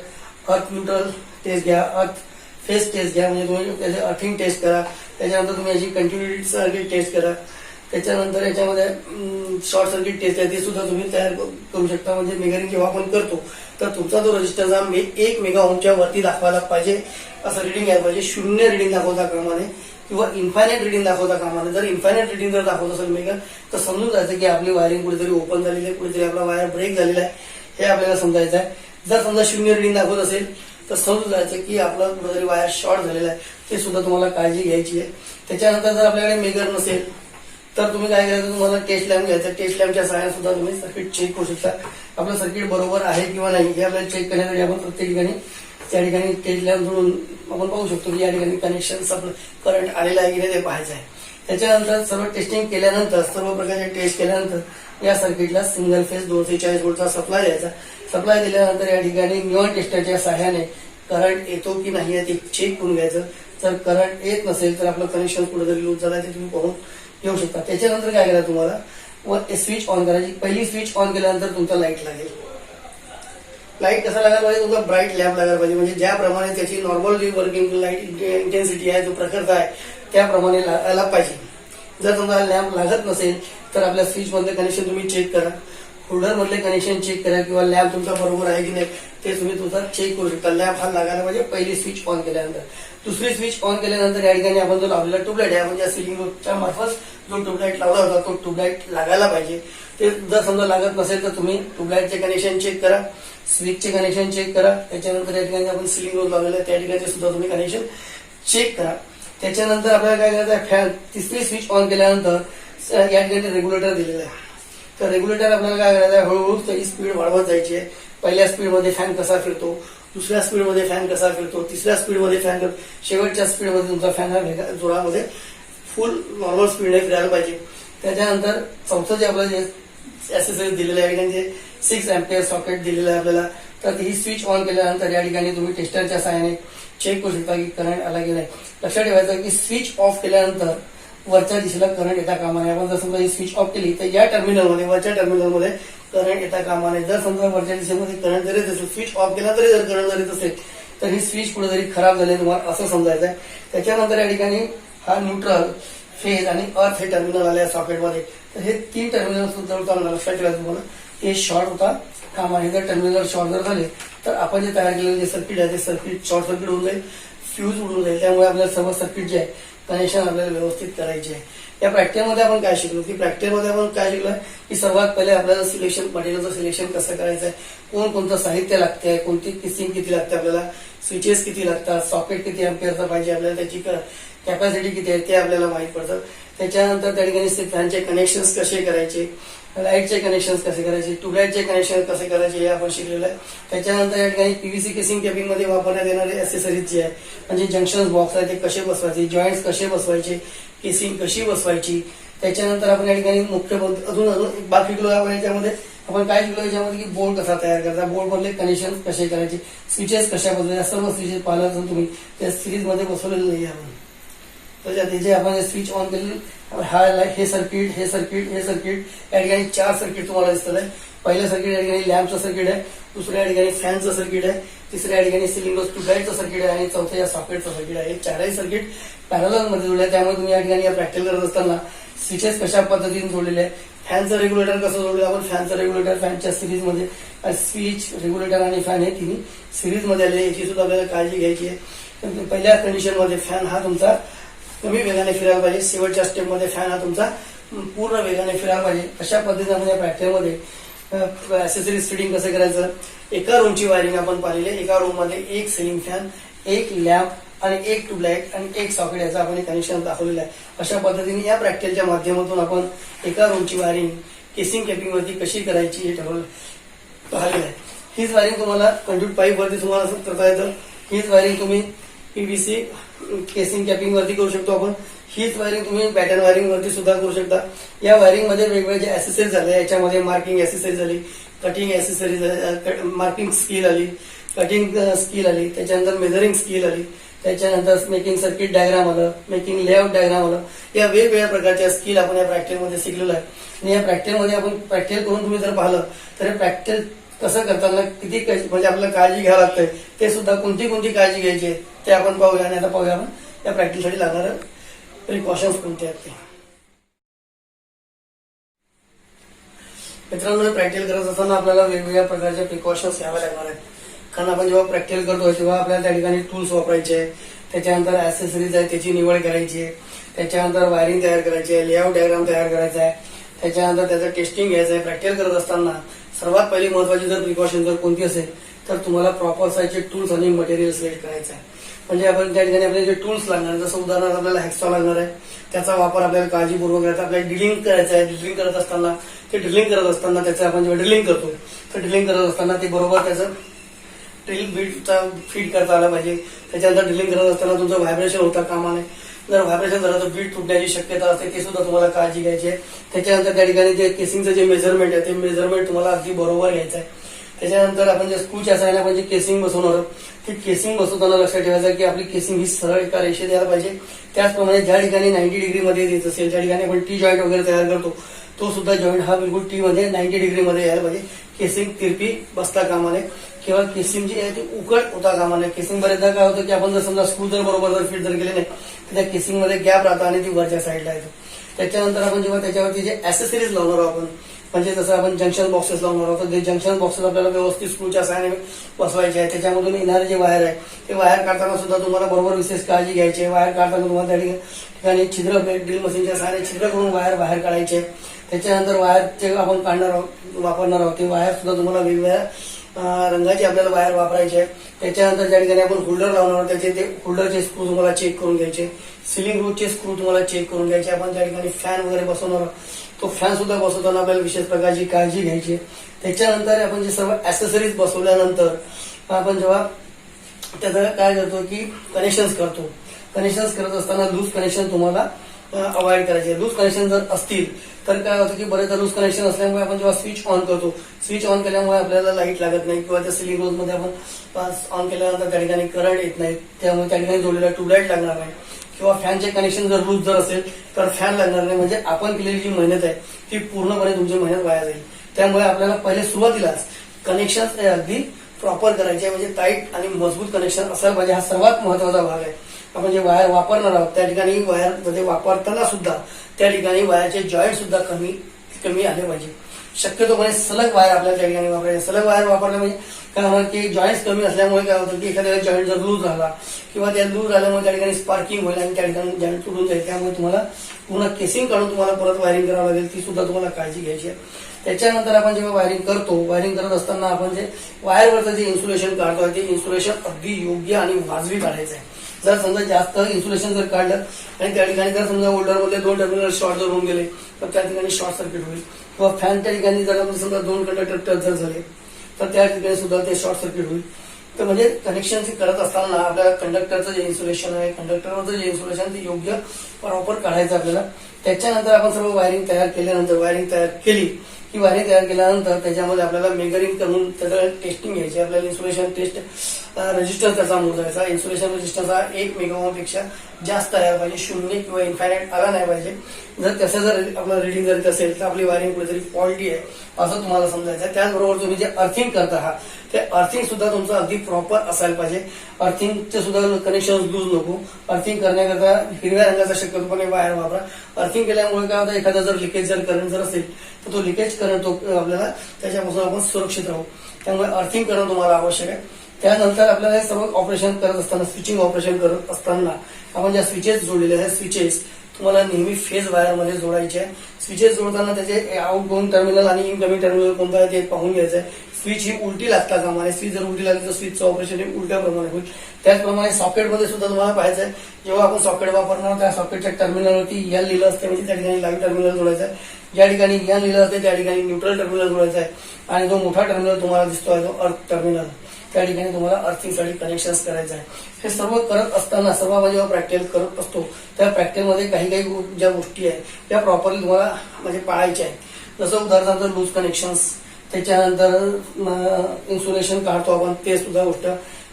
अर्थ न्यूट्रल टेस्ट घ्या, अर्थ फेस टेस्ट घ्या, म्हणजे तुम्ही त्याचे अर्थिंग टेस्ट करा. त्याच्यानंतर तुम्ही याची कंटिन्युटी सर्किट टेस्ट करा. त्याच्यानंतर याच्यामध्ये शॉर्ट सर्किट टेस्ट आहे ते सुद्धा तुम्ही तयार करू शकता. म्हणजे मेगरिंग जेव्हा आपण करतो तर तुमचा जो रजिस्टरचा 1 मेगा ओमच्या वरती दाखवायला पाहिजे असं रिडिंग यायला पाहिजे. 0 रिडिंग दाखवता कामा नये किंवा इन्फायनाइट रिडिंग दाखवता कामा नये. जर इन्फायनाइट रिडिंग जर दाखवत असेल मेगा तर समजून जायचं की आपली वायरिंग कुठेतरी ओपन झालेली आहे, कुठेतरी आपला वायर ब्रेक झालेला आहे हे आपल्याला समजायचं आहे. जर समजा 0 रिडिंग दाखवत असेल तर समजून जायचं की आपलं कुठेतरी वायर शॉर्ट झालेला आहे, ते सुद्धा तुम्हाला काळजी घ्यायची आहे. त्याच्यानंतर जर आपल्याकडे मेगर नसेल तर तुम्ही काय करायचं, तुम्हाला टेस्ट लॅम्प घ्यायचं. टेस्ट लॅम्पच्या सहाय्याने सुद्धा तुम्ही सर्किट चेक करू शकता. आपलं सर्किट बरोबर आहे किंवा नाही हे आपल्याला चेक करण्यासाठी आपण प्रत्येक ठिकाणी त्या ठिकाणी टेस्ट लॅम्प जोडून आपण पाहू शकतो की या ठिकाणी कनेक्शन आपलं करंट आलेलं आहे की नाही ते पाहायचं आहे. त्याच्यानंतर सर्व टेस्टिंग केल्यानंतर, सर्व प्रकारचे टेस्ट केल्यानंतर या सर्किटला सिंगल फेज 240 व्होल्टचा सप्लाय द्यायचा. सप्लाय दिल्यानंतर या ठिकाणी न्यूऑन टेस्टरच्या सहाय्याने करंट येतो की नाही ते चेक करून घ्यायचं. जर करंट येत नसेल तर आपलं कनेक्शन कुठेतरी लूज झालं ते तुम्ही पाहून घेऊ शकता. त्याच्यानंतर काय करायचं, तुम्हाला व स्विच ऑन करायची. पहिली स्विच ऑन केल्यानंतर तुमचा लाईट लागेल. लाईट कसा लागायला पाहिजे, तुमचा ब्राईट लॅम्प लागायला पाहिजे. म्हणजे ज्याप्रमाणे त्याची नॉर्मल जी वर्किंग लाईट इंटेन्सिटी आहे, जो प्रखरता आहे त्याप्रमाणे लागायला पाहिजे. जर तुम्हाला लॅम्प लागत नसेल तर आपल्या स्विच मधले कनेक्शन तुम्ही चेक करा, होल्डर मधले कनेक्शन चेक करा किंवा लॅम्प तुमचा बरोबर आहे की नाही ते तुम्ही तुमचा चेक करू शकता. लॅम्प हा लागायला पाहिजे पहिली स्विच ऑन केल्यानंतर. दुसरी स्विच ऑन केल्यानंतर या ठिकाणी आपण जो लावलेला ट्यूबलाईट आहे, म्हणजे सिलिंगच्या मार्फत जो ट्यूबलाईट लावला होता तो ट्यूबलाईट लागायला पाहिजे. ते जर समजा लागत नसेल तर तुम्ही ट्यूबलाईटचे कनेक्शन चेक करा, स्विचचे कनेक्शन चेक करा. त्याच्यानंतर या ठिकाणी आपण सिलिंग रोड लावलेलं आहे त्या ठिकाणी सुद्धा तुम्ही कनेक्शन चेक करा. त्याच्यानंतर आपल्याला काय करायचं आहे, फॅन तिसरी स्विच ऑन केल्यानंतर या ठिकाणी रेग्युलेटर दिलेलं आहे. तर रेग्युलेटर आपल्याला काय करायचं आहे, हळूहळू त्याची स्पीड वाढवत जायची आहे. पहिल्या स्पीडमध्ये फॅन कसा फिरतो, दुसऱ्या स्पीडमध्ये फॅन कसा फिरतो, तिसऱ्या स्पीडमध्ये फॅन करतो, शेवटच्या स्पीडमध्ये तुमचा फॅन हा जोरामध्ये फुल नॉर्मल स्पीडने फिरायला पाहिजे. त्याच्यानंतर चौथं जे आपलं जे ऍक्सेसरीज दिलेलं आहे, म्हणजे 6 अँपियर सॉकेट दिलेलं आहे आपल्याला. तर ही स्विच ऑन केल्यानंतर या ठिकाणी तुम्ही टेस्टरच्या सहाय्याने चेक करू शकता की करंट आला की नाही. लक्षात ठेवायचं की स्विच ऑफ केल्यानंतर वरच्या दिशेला करंट येता कामा नये. आपण जर समजा ही स्विच ऑफ केली तर या टर्मिनलमध्ये, वरच्या टर्मिनलमध्ये करंट येता कामा नये. जर समजा वरच्या दिशेमध्ये करंट जर येत असेल, स्विच ऑफ केला तरी जर करंट जर येत असेल तर ही स्विच कुठेतरी खराब झाली तुम्हाला असं समजायचं आहे. त्याच्यानंतर या ठिकाणी हा न्यूट्रल, फेज आणि अर्थ हे टर्मिनल आले सॉकेटमध्ये. तर हे 3 टर्मिनल सुद्धा लक्षात ठेवायचं तुम्हाला, हे शॉर्ट होता कामा नये. जर टर्मिनल शॉर्ट जर झाले तर आपण जे तयार केलेलं जे सर्किट आहे ते सर्किट शॉर्ट सर्किट होऊन जाईल, फ्यूज उडून जाईल. त्यामुळे आपल्याला सर्व सर्किट जे आहे कनेक्शन आपल्याला व्यवस्थित करायचे आहे. या प्रॅक्टिकलमध्ये आपण काय शिकलो, की प्रॅक्टिकलमध्ये आपण काय शिकलो की सर्वात पहिले आपल्याला सिलेक्शन, मटेरियलचं सिलेक्शन कसं करायचं आहे, कोणतं साहित्य लागतंय, कोणती किसिंग किती लागते आपल्याला, स्विचेस किती लागतात, सॉकेट किती अँपियरचा पाहिजे आपल्याला, त्याची कॅपॅसिटी किती आहे ते आपल्याला माहित पडतं. त्याच्यानंतर त्या ठिकाणी फॅनचे कनेक्शन्स कसे करायचे, लाईटचे कनेक्शन कसे करायचे, ट्यूबलाईटचे कनेक्शन कसे करायचे हे आपण शिकलेलं आहे. त्याच्यानंतर या ठिकाणी पीव्हीसी केसिंग कॅपिंग मध्ये वापरण्यात येणारे ऍक्सेसरीज जे आहे, म्हणजे जंक्शन बॉक्स आहे ते कसे बसवायचे, जॉईंट्स कसे बसवायचे, केसिंग कशी बसवायची. त्याच्यानंतर आपण या ठिकाणी मुख्य अजून बाकी शिकलो आपण याच्यामध्ये. आपण काय शिकलो याच्यामध्ये की बोर्ड कसा तयार करायचा, बोर्ड मधले कनेक्शन कसे करायचे, स्विचेस कशा बसवायच्या, सर्व स्विचेस पाहिलं तर तुम्ही त्या सिरीज मध्ये बसवलेलं नाही आपण. तर जे आपण स्विच ऑन केले, हा हे सर्किट, हे सर्किट, हे सर्किट, या ठिकाणी 4 सर्किट तुम्हाला दिसत आहे. पहिलं सर्किट या ठिकाणी लॅम्पचं सर्किट आहे, दुसऱ्या ठिकाणी फॅनचं सर्किट आहे, तिसऱ्या ठिकाणी सिलिंग ट्यूबलाईटचं सर्किट आहे आणि चौथं या सॉकेटचं सर्किट आहे. हे 4ही सर्किट पॅरलल मध्ये जोडले. त्यामुळे तुम्ही या ठिकाणी या प्रॅक्टिकल करत असताना स्विचेस कशा पद्धतीने जोडलेले आहे, फॅनचं रेग्युलेटर कसं जोडलं आपण, फॅनचं रेग्युलेटर फॅनच्या सिरीज मध्ये, स्विच, रेग्युलेटर आणि फॅन हे तिन्ही सिरीज मध्ये आले, याची सुद्धा आपल्याला काळजी घ्यायची आहे. पहिल्या कंडिशन मध्ये फॅन हा तुमचा कमी वेगाने फिरायला पाहिजे, शेवटच्या स्टेप मध्ये फॅन हा तुमचा पूर्ण वेगाने फिरायला पाहिजे. अशा पद्धतीने आपण या प्रॅक्टिकलमध्ये ऍक्सेसरीज फिटिंग कसं करायचं, एका रूमची वायरिंग आपण पाहिलेली आहे. एका रूम मध्ये 1 सिलिंग फॅन, 1 लॅम्प आणि 1 ट्यूबलाईट आणि 1 सॉकेट याचं आपण कनेक्शन दाखवलेलं आहे. अशा पद्धतीने या प्रॅक्टिकलच्या माध्यमातून आपण एका रूमची वायरिंग केसिंग कॅपिंग वरती कशी करायची हे पाहिलेलं आहे. हीच वायरिंग तुम्हाला कंड्यूट पाईप वरती तुम्हाला करता येतं. हीच वायरिंग तुम्ही पीव्हीसी केसिंग कॅपिंग वरती करू शकतो आपण. हीच वायरिंग तुम्ही पॅटर्न वायरिंग वरती सुद्धा करू शकता. या वायरिंग मध्ये वेगवेगळे जे ऍक्सेसरीज झाले, याच्यामध्ये मार्किंग ऍक्सेसरीज झाली, कटिंग ऍक्सेसरीज, मार्किंग स्किल आली, कटिंग स्किल आली, त्याच्यानंतर मेजरिंग स्किल आली, त्याच्यानंतर मेकिंग सर्किट डायग्राम आलं, मेकिंग लेआउट डायग्राम आलं. या वेगवेगळ्या प्रकारच्या स्किल आपण या प्रॅक्टिकलमध्ये शिकलेलो आहे. आणि या प्रॅक्टिकलमध्ये आपण प्रॅक्टिकल करून तुम्ही जर पाहिलं तर प्रॅक्टिकल कसं करताना किती म्हणजे आपल्याला काळजी घ्यावं लागतंय, ते सुद्धा कोणती काळजी घ्यायची आहे ते आपण पाहूया. आणि आता पाहूया आपण या प्रॅक्टिससाठी लागणारं प्रिकॉशन्स कोणते आहेत ते. मित्रांनो, प्रॅक्टिकल करत असताना आपल्याला वेगवेगळ्या प्रकारच्या प्रिकॉशन्स घ्याव्या लागणार आहेत. कारण आपण जेव्हा प्रॅक्टिकल करतोय तेव्हा आपल्याला त्या ठिकाणी टूल्स वापरायचे आहे, त्याच्यानंतर ऍक्सेसरीज आहे त्याची निवड करायची आहे, त्याच्यानंतर वायरिंग तयार करायची आहे, लेआउट डायग्राम तयार करायचा आहे, त्याच्यानंतर त्याचं टेस्टिंग घ्यायचं आहे. प्रॅक्टिकल करत असताना सर्वात पहिली महत्वाची जर प्रिकॉशन जर कोणती असेल तर तुम्हाला प्रॉपर साईजचे टूल्स आणि मटेरियल सिलेक्ट करायचं आहे. म्हणजे आपण त्या ठिकाणी आपल्याला जे टूल्स लागणार, जसं उदाहरणार्थ आपल्याला हॅक्सॉ लागणार आहे, त्याचा वापर आपल्याला काळजीपूर्वक करायचा. आपल्याला ड्रिलिंग करायचं आहे. ड्रिलिंग करत असताना त्याचं आपण जेव्हा ड्रिलिंग करतो, तर ड्रिलिंग करत असताना ते बरोबर त्याचं ड्रिल बीटचा फीड करता आला पाहिजे. त्याच्यानंतर ड्रिलिंग करत असताना तुमचं व्हायब्रेशन होता कामा नये. जर व्हायब्रेशन झालं तर बीट तुटण्याची शक्यता असते, ते सुद्धा तुम्हाला काळजी घ्यायची आहे. त्याच्यानंतर त्या ठिकाणी जे केसिंगचं जे मेजरमेंट आहे, ते मेजरमेंट तुम्हाला अगदी बरोबर घ्यायचं आहे. त्याच्यानंतर आपण जे स्क्रूच्या साहाय्याने आपण जे केसिंग बसवणार आहोत, ती केसिंग बसवताना लक्षात ठेवायचं की आपली केसिंग ही सरळ एका रेषेत यायला पाहिजे. त्याचप्रमाणे ज्या ठिकाणी 90 डिग्रीमध्ये येत असेल, ज्या ठिकाणी आपण टी जॉईंट वगैरे तयार करतो, तो सुद्धा जॉईंट हा बिलकुल टी मध्ये 90 डिग्रीमध्ये यायला पाहिजे. केसिंग तिरपी बसता कामा नये किंवा केसिंग जी आहे ती उकट होता कामा नये. केसिंग बरेचदा काय होतं की आपण जर समजा स्क्रू जर बरोबर जर फिट जर केले नाही, तर त्या केसिंग मध्ये गॅप राहता आणि ती वरच्या साईडला येतो. त्याच्यानंतर आपण जेव्हा त्याच्यावरती जे ऍसेसरीज लावणार आहोत आपण, म्हणजे जसं आपण जंक्शन बॉक्सेस लावणार आहोत, तर ते जंक्शन बॉक्सेस आपल्याला व्यवस्थित स्क्रूच्या साहाय्याने बसवायचे आहे. त्याच्यामधून येणारे जे वायर आहे, ते वायर काढताना सुद्धा तुम्हाला बरोबर विशेष काळजी घ्यायची आहे. वायर काढताना तुम्हाला त्या ठिकाणी छिद्र ड्रिल मशीनच्या साहाय्याने छिद्र करून वायर बाहेर काढायचे. त्याच्यानंतर वायरचे आपण वापरणार आहोत, ते वायर सुद्धा तुम्हाला वेगवेगळ्या रंगाची आपल्याला वायर वापरायची आहे. त्याच्यानंतर ज्या ठिकाणी आपण होल्डर लावणार आहोत, त्याचे ते होल्डरचे स्क्रू तुम्हाला चेक करून घ्यायचे. सिलिंग रूटचे स्क्रू तुम्हाला चेक करून घ्यायचे. आपण ज्या ठिकाणी फॅन वगैरे बसवणार आहोत, तो फॅन सुद्धा बसवताना आपल्याला विशेष प्रकारची काळजी घ्यायची. त्याच्यानंतर आपण जे सर्व ऍसेसरीज बसवल्यानंतर आपण जेव्हा त्याचं काय करतो की कनेक्शन्स करत असताना लूज कनेक्शन तुम्हाला अवॉइड करायचे. लूज कनेक्शन जर असतील तर काय होतं की बरेचदा लूज कनेक्शन असल्यामुळे आपण जेव्हा स्विच ऑन करतो, स्विच ऑन केल्यामुळे आपल्याला लाईट लागत नाही किंवा त्या सिलिंग रोज मध्ये आपण ऑन केल्यानंतर त्या ठिकाणी करंट येत नाही, त्यामुळे त्या ठिकाणी जोडलेला ट्यूबलाईट लागणार नाही. किंवा फॅनचे कनेक्शन जर लूज जर असेल तर फॅन लागणार नाही. म्हणजे आपण केलेली जी मेहनत आहे ती पूर्णपणे तुमची मेहनत वाया जाईल. त्यामुळे आपल्याला पहिले सुरुवातीलाच कनेक्शन अगदी प्रॉपर करायचे, म्हणजे टाईट आणि मजबूत कनेक्शन असायला पाहिजे. हा सर्वात महत्वाचा भाग आहे. आपण जे वायर वापरणार आहोत त्या ठिकाणी वायर मध्ये वापरताना सुद्धा त्या ठिकाणी वायरचे जॉईंट सुद्धा कमी आले पाहिजे. शक्यतोपणे सलग वायर आपल्याला त्या ठिकाणी वापरायचे. सलग वायर वापरल्या म्हणजे काय होणार की जॉईंट्स कमी असल्यामुळे काय होतं की एखाद्या जॉईंट जर लूज झाला किंवा त्या लूज झाल्यामुळे त्या ठिकाणी स्पार्किंग होईल आणि त्या ठिकाणी जॉईंट तुटून जाईल. त्यामुळे तुम्हाला पूर्ण केसिंग काढून तुम्हाला परत वायरिंग करावं लागेल, ती सुद्धा तुम्हाला काळजी घ्यायची आहे. त्याच्यानंतर आपण जेव्हा वायरिंग करत असताना आपण जे वायरवरचं जे इन्सुलेशन काढतोय, ते इन्सुलेशन अगदी योग्य आणि वाजवी काढायचं आहे. जर समजा जास्त इन्सुलेशन जर काढलं आणि त्या ठिकाणी जर समजा होल्डरमध्ये 2 टर्मिनल शॉर्ट जर होऊन गेले तर त्या ठिकाणी शॉर्ट सर्किट होईल. किंवा फॅनच्या ठिकाणी जर आपण समजा 2 कंडक्टर टच जर झाले तर त्या ठिकाणी सुद्धा ते शॉर्ट सर्किट होईल. तर म्हणजे कनेक्शन करत असताना आपल्याला कंडक्टरचं जे इन्सुलेशन आहे, कंडक्टरवरचं जे इन्सुलेशन ते योग्य प्रॉपर काढायचं आपल्याला. त्याच्यानंतर आपण सर्व वायरिंग तयार केल्यानंतर त्याच्यामध्ये आपल्याला मेजरिंग करून त्याचं टेस्टिंग घ्यायची. आपल्याला इन्सुलेशन टेस्ट रेजिस्टन्स त्याचा मोजायचा. इन्सुलेशन रेजिस्टन्स हा 1 मेगाओम पेक्षा जास्त यायला पाहिजे, 0 किंवा इन्फायनाईट आला नाही पाहिजे. जर तसं जर आपलं रिडिंग जर असेल तर आपली वायरिंग कुठेतरी फॉल्टी आहे असं तुम्हाला समजायचं. त्याचबरोबर तुम्ही जे अर्थिंग करता आहात ते अर्थिंग सुद्धा तुमचं अगदी प्रॉपर असायला पाहिजे. अर्थिंगचे सुद्धा कनेक्शन लूज नको. अर्थिंग करण्याकरता हिरव्या रंगाचा शक्यतोपणे वायर वापरा. अर्थिंग केल्यामुळे काय होतं, एखादा जर लिकेज जर करंट जर असेल तर तो लिकेज करंट तो आपल्याला त्याच्यापासून आपण सुरक्षित राहू. त्यामुळे अर्थिंग करणं तुम्हाला आवश्यक आहे. त्यानंतर आपल्याला हे सर्व ऑपरेशन करत असताना, स्विचिंग ऑपरेशन करत असताना आपण ज्या स्विचेस जोडलेले आहेत, स्विचेस तुम्हाला नेहमी फेज वायरमध्ये जोडायचे आहे. स्विचेस जोडताना त्याचे आउटगोइंग टर्मिनल आणि इनकमिंग टर्मिनल कोणता आहे ते पाहून घ्यायचं आहे. स्विच ही उलटी लागता कामा नये. स्विच जर उलटी लागली तर स्विचचं ऑपरेशन हे उलट्या प्रमाणे होईल. त्याचप्रमाणे सॉकेटमध्ये सुद्धा तुम्हाला पाहायचं आहे, जेव्हा आपण सॉकेट वापरणार त्या सॉकेटच्या टर्मिनलवरती एल लिहिलं असते, म्हणजे त्या ठिकाणी लाईव्ह टर्मिनल जोडायचं आहे. ज्या ठिकाणी एल लिहिलं असते त्या ठिकाणी न्यूट्रल टर्मिनल जोडायचं आहे. आणि जो मोठा टर्मिनल तुम्हाला दिसतो आहे तो अर्थ टर्मिनल, त्या ठिकाणी तुम्हाला अर्थिंगसाठी कनेक्शन करायचं आहे. हे सर्व करत असताना, सर्व आपण जेव्हा प्रॅक्टिकल करत असतो त्या प्रॅक्टिकलमध्ये काही ज्या गोष्टी आहेत त्या प्रॉपरली तुम्हाला म्हणजे पाळायच्या आहेत. जसं उदाहरणार्थ लूज कनेक्शन्स, त्याच्यानंतर इन्सुलेशन काढतो आपण ते सुद्धा गोष्ट,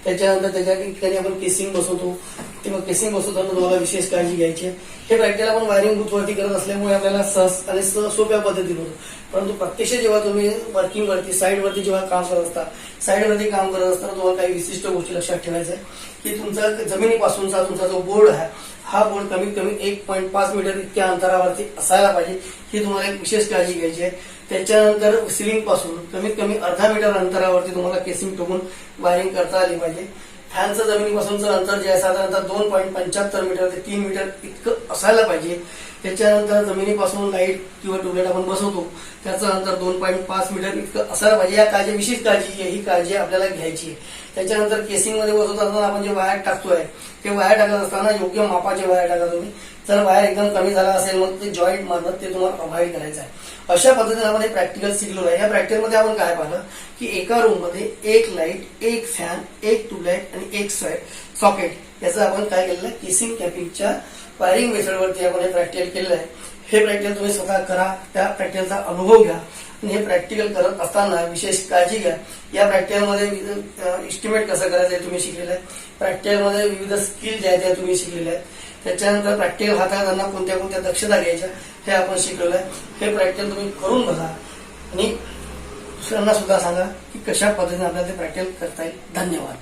त्याच्यानंतर त्याच्या ठिकाणी आपण केसिंग बसवतो तेव्हा केसिंग बसवताना तुम्हाला विशेष काळजी घ्यायची आहे. हे प्रॅक्टिकल आपण वायरिंग बूथवरती करत असल्यामुळे आपल्याला सहज आणि सोप्या पद्धतीने होतं. परंतु प्रत्यक्ष जेव्हा तुम्ही वर्किंगवरती साईडवरती जेव्हा काम करत असता, साईडवरती काम करत असताना तुम्हाला काही विशिष्ट गोष्टी लक्षात ठेवायचं आहे की तुमचा जमिनीपासूनचा तुमचा जो बोर्ड आहे हा बोर्ड कमीत कमी 1.5 मीटर इतक्या अंतरावरती असायला पाहिजे, ही तुम्हाला एक विशेष काळजी घ्यायची आहे. त्याच्यानंतर सिलिंग पासून कमीत कमी अर्धा मीटर अंतरावरती तुम्हाला केसिंग ठोकून वायरिंग करता आली पाहिजे. फॅनचं जमिनीपासूनचं अंतर जे आहे साधारणतः 2.75 मीटर ते 3 मीटर इतकं असायला पाहिजे. त्याच्यानंतर जमिनीपासून लाईट किंवा ट्यूबलाईट आपण बसवतो त्याचं अंतर 2.5 मीटर इतकं असायला पाहिजे. या काळजी विशेष काळजी जी आहे ही काळजी आपल्याला घ्यायची आहे. त्याच्यानंतर केसिंग मध्ये बसवत असताना आपण जे वायर टाकतोय ते वायर टाकत असताना योग्य मापाचे वायर टाका तुम्ही. जर वायर एकदम कमी झाला असेल मग ते जॉईंट मारत ते तुम्हाला अवॉइड करायचं आहे. अशा पद्धतीने आपण हे प्रॅक्टिकल शिकलो आहे. या प्रॅक्टिकलमध्ये आपण काय पाहिलं की एका रूम मध्ये एक लाईट, एक फॅन, एक ट्यूबलाईट आणि एक सॉकेट याचं आपण काय केलेलं आहे केसिंग कॅपिंगच्या वायरिंग मेथडवरती आपण हे प्रॅक्टिकल केलेलं आहे. हे प्रॅक्टिकल तुम्ही स्वतः करा, त्या प्रॅक्टिकलचा अनुभव घ्या आणि हे प्रॅक्टिकल करत असताना विशेष काळजी घ्या. या प्रॅक्टिकलमध्ये इस्टिमेट कसं करायचं हे तुम्ही शिकलेलं आहे. प्रॅक्टिकलमध्ये विविध स्किल ज्या आहेत त्या तुम्ही शिकलेल्या आहेत. त्याच्यानंतर प्रॅक्टिकल हाताळताना कोणत्या कोणत्या दक्षता घ्यायच्या हे आपण शिकलेलं आहे. हे प्रॅक्टिकल तुम्ही करून बघा आणि दुसऱ्यांना सुद्धा सांगा की कशा पद्धतीने आपल्याला ते प्रॅक्टिकल करता येईल. धन्यवाद.